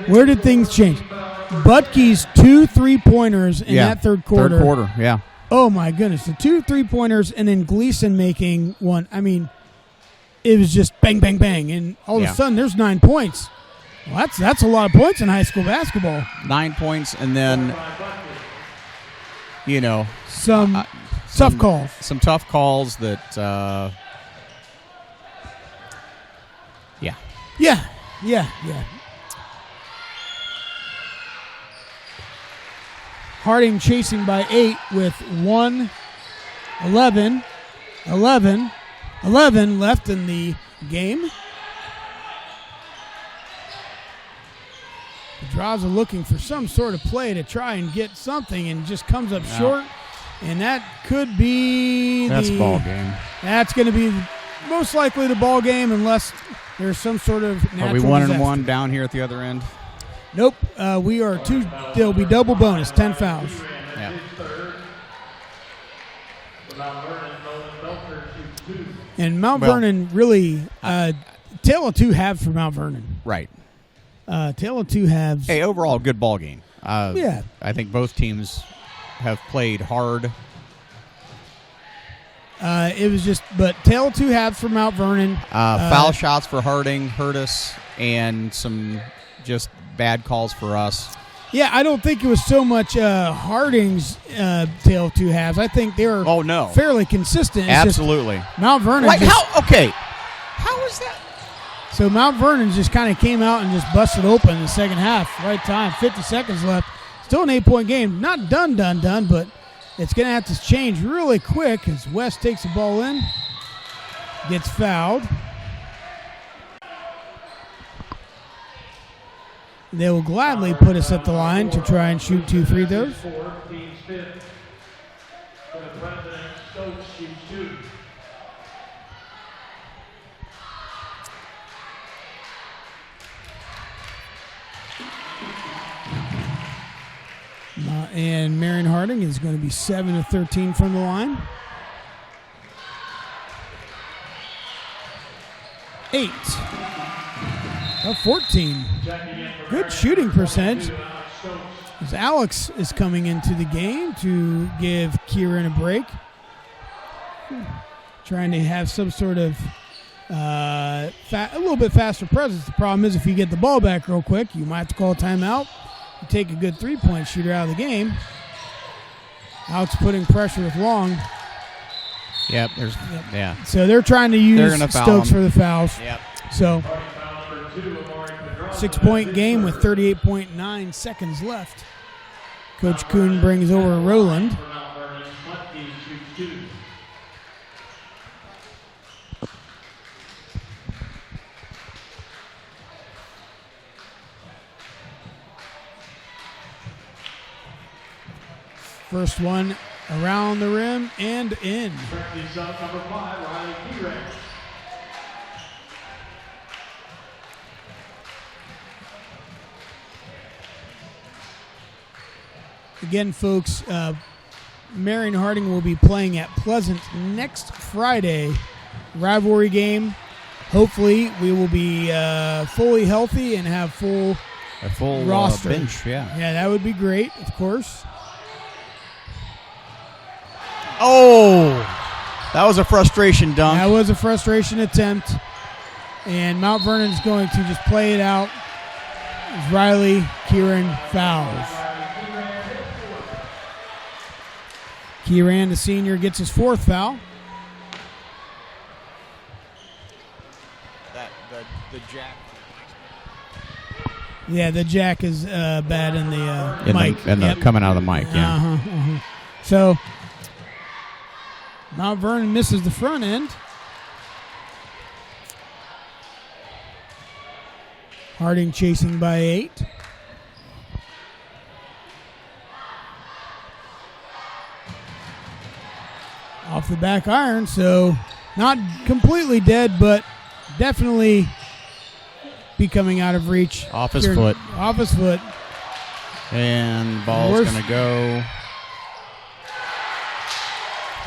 [SPEAKER 1] Where did things change? Butke's 2 3-pointers in that third quarter.
[SPEAKER 4] Third quarter, yeah.
[SPEAKER 1] Oh, my goodness. The 2 3-pointers and then Gleason making one. I mean, it was just bang, bang, bang. And all of a sudden, there's 9 points. Well, that's a lot of points in high school basketball.
[SPEAKER 4] 9 points, and then, you know.
[SPEAKER 1] Some tough calls.
[SPEAKER 4] Some tough calls that,
[SPEAKER 1] Yeah. Harding chasing by 8 with 11 left in the game. The Draws are looking for some sort of play to try and get something, and just comes up short. And that could be
[SPEAKER 4] that's ball game.
[SPEAKER 1] That's going to be most likely the ball game, unless there's some sort of natural
[SPEAKER 4] Are we 1-1
[SPEAKER 1] disaster.
[SPEAKER 4] down here at the other end?
[SPEAKER 1] Nope. We are 2. There'll be double bonus, 10 fouls.
[SPEAKER 4] Yeah.
[SPEAKER 1] And Mount Vernon really, tale of two halves for Mount Vernon.
[SPEAKER 4] Right.
[SPEAKER 1] Tale of two halves.
[SPEAKER 4] Hey, overall, good ball game.
[SPEAKER 1] Yeah.
[SPEAKER 4] I think both teams have played hard.
[SPEAKER 1] It was just, but tale of two halves for Mount Vernon.
[SPEAKER 4] Foul shots for Harding hurt us, and some just bad calls for us.
[SPEAKER 1] Yeah, I don't think it was so much Harding's tale of two halves. I think they were fairly consistent. It's
[SPEAKER 4] Absolutely.
[SPEAKER 1] just Mount Vernon.
[SPEAKER 4] Like how? Okay. How is that?
[SPEAKER 1] So Mount Vernon just kind of came out and just busted open in the second half. Right time, 50 seconds left. Still an 8-point game. Not done, but it's going to have to change really quick as West takes the ball in, gets fouled. They will gladly put us at the line to try and shoot 2 free throws. And Marion Harding is going to be 7 of 13 from the line. 8 of 14. Good shooting percentage. As Alex is coming into the game to give Kieran a break. Trying to have some sort of a little bit faster presence. The problem is if you get the ball back real quick, you might have to call a timeout. You take a good 3-point shooter out of the game. Alex putting pressure with Long.
[SPEAKER 4] Yep.
[SPEAKER 1] So they're trying to use Stokes for the fouls.
[SPEAKER 4] Yep.
[SPEAKER 1] So 6-point game with 38.9 seconds left. Coach Kuhn brings over Roland. First one around the rim and in. Again, folks, Marion Harding will be playing at Pleasant next Friday. Rivalry game. Hopefully, we will be fully healthy and have
[SPEAKER 4] a full
[SPEAKER 1] roster.
[SPEAKER 4] Bench. Yeah,
[SPEAKER 1] that would be great, of course.
[SPEAKER 4] Oh, that was a frustration dunk.
[SPEAKER 1] That was a frustration attempt. And Mount Vernon's going to just play it out as Riley Kieran fouls. Kieran, the senior, gets his 4th foul.
[SPEAKER 4] The jack.
[SPEAKER 1] Yeah, the jack is bad in the mic.
[SPEAKER 4] Coming out of the mic, yeah.
[SPEAKER 1] So Mount Vernon misses the front end. Harding chasing by 8. Off the back iron, so not completely dead, but definitely becoming out of reach.
[SPEAKER 4] Off his foot.
[SPEAKER 1] Off his foot.
[SPEAKER 4] And ball's going to go.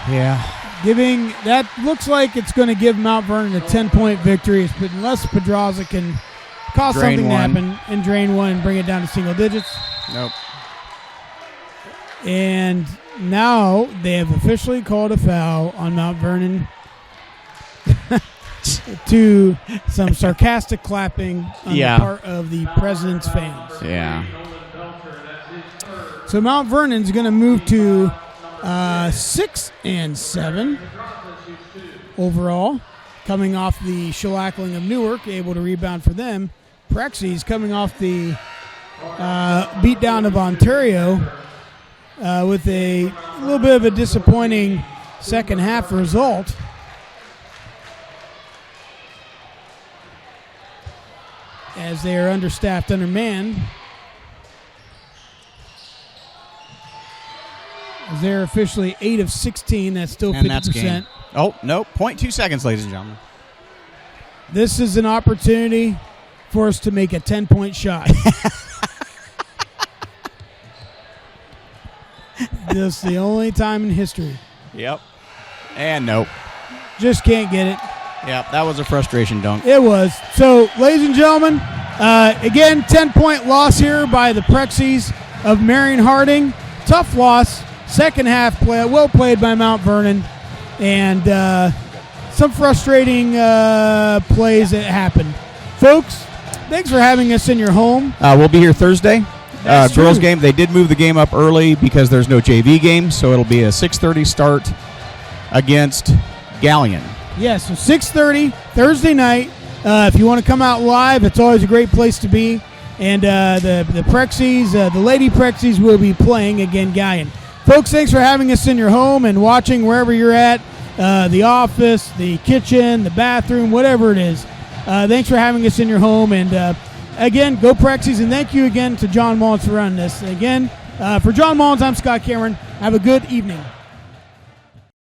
[SPEAKER 4] Yeah.
[SPEAKER 1] That looks like it's going to give Mount Vernon a 10-point victory, unless Pedraza can cause
[SPEAKER 4] Drain
[SPEAKER 1] something
[SPEAKER 4] one.
[SPEAKER 1] to happen and drain one and bring it down to single digits.
[SPEAKER 4] Nope.
[SPEAKER 1] And now they have officially called a foul on Mount Vernon to some sarcastic clapping on the part of the President's fans.
[SPEAKER 4] Yeah.
[SPEAKER 1] So Mount Vernon's going to move to 6-7 overall, coming off the shellackling of Newark, able to rebound for them. Prexy's coming off the beatdown of Ontario with a little bit of a disappointing second half result. As they are understaffed, undermanned. As they're officially 8 of 16. That's still 50%.
[SPEAKER 4] And that's game. Oh, nope. 0.2 seconds, ladies and gentlemen.
[SPEAKER 1] This is an opportunity for us to make a 10-point shot. This is the only time in history.
[SPEAKER 4] Yep. And nope.
[SPEAKER 1] Just can't get it.
[SPEAKER 4] Yep, that was a frustration dunk.
[SPEAKER 1] It was. So, ladies and gentlemen, again, 10-point loss here by the Prexies of Marion Harding. Tough loss. Second half play, well played by Mount Vernon. And some frustrating plays that happened. Folks, thanks for having us in your home.
[SPEAKER 4] We'll be here Thursday.
[SPEAKER 1] That's
[SPEAKER 4] Girls
[SPEAKER 1] true.
[SPEAKER 4] game. They did move the game up early because there's no JV game, so it'll be a 6:30 start against Galleon.
[SPEAKER 1] Yes, so 6:30 Thursday night. If you want to come out live, it's always a great place to be. And the Prexies, the Lady Prexies, will be playing again Galleon. Folks, thanks for having us in your home and watching wherever you're at, the office, the kitchen, the bathroom, whatever it is. Thanks for having us in your home. And again, go Prexies, and thank you again to John Mullins for running this. Again, for John Mullins, I'm Scott Cameron. Have a good evening.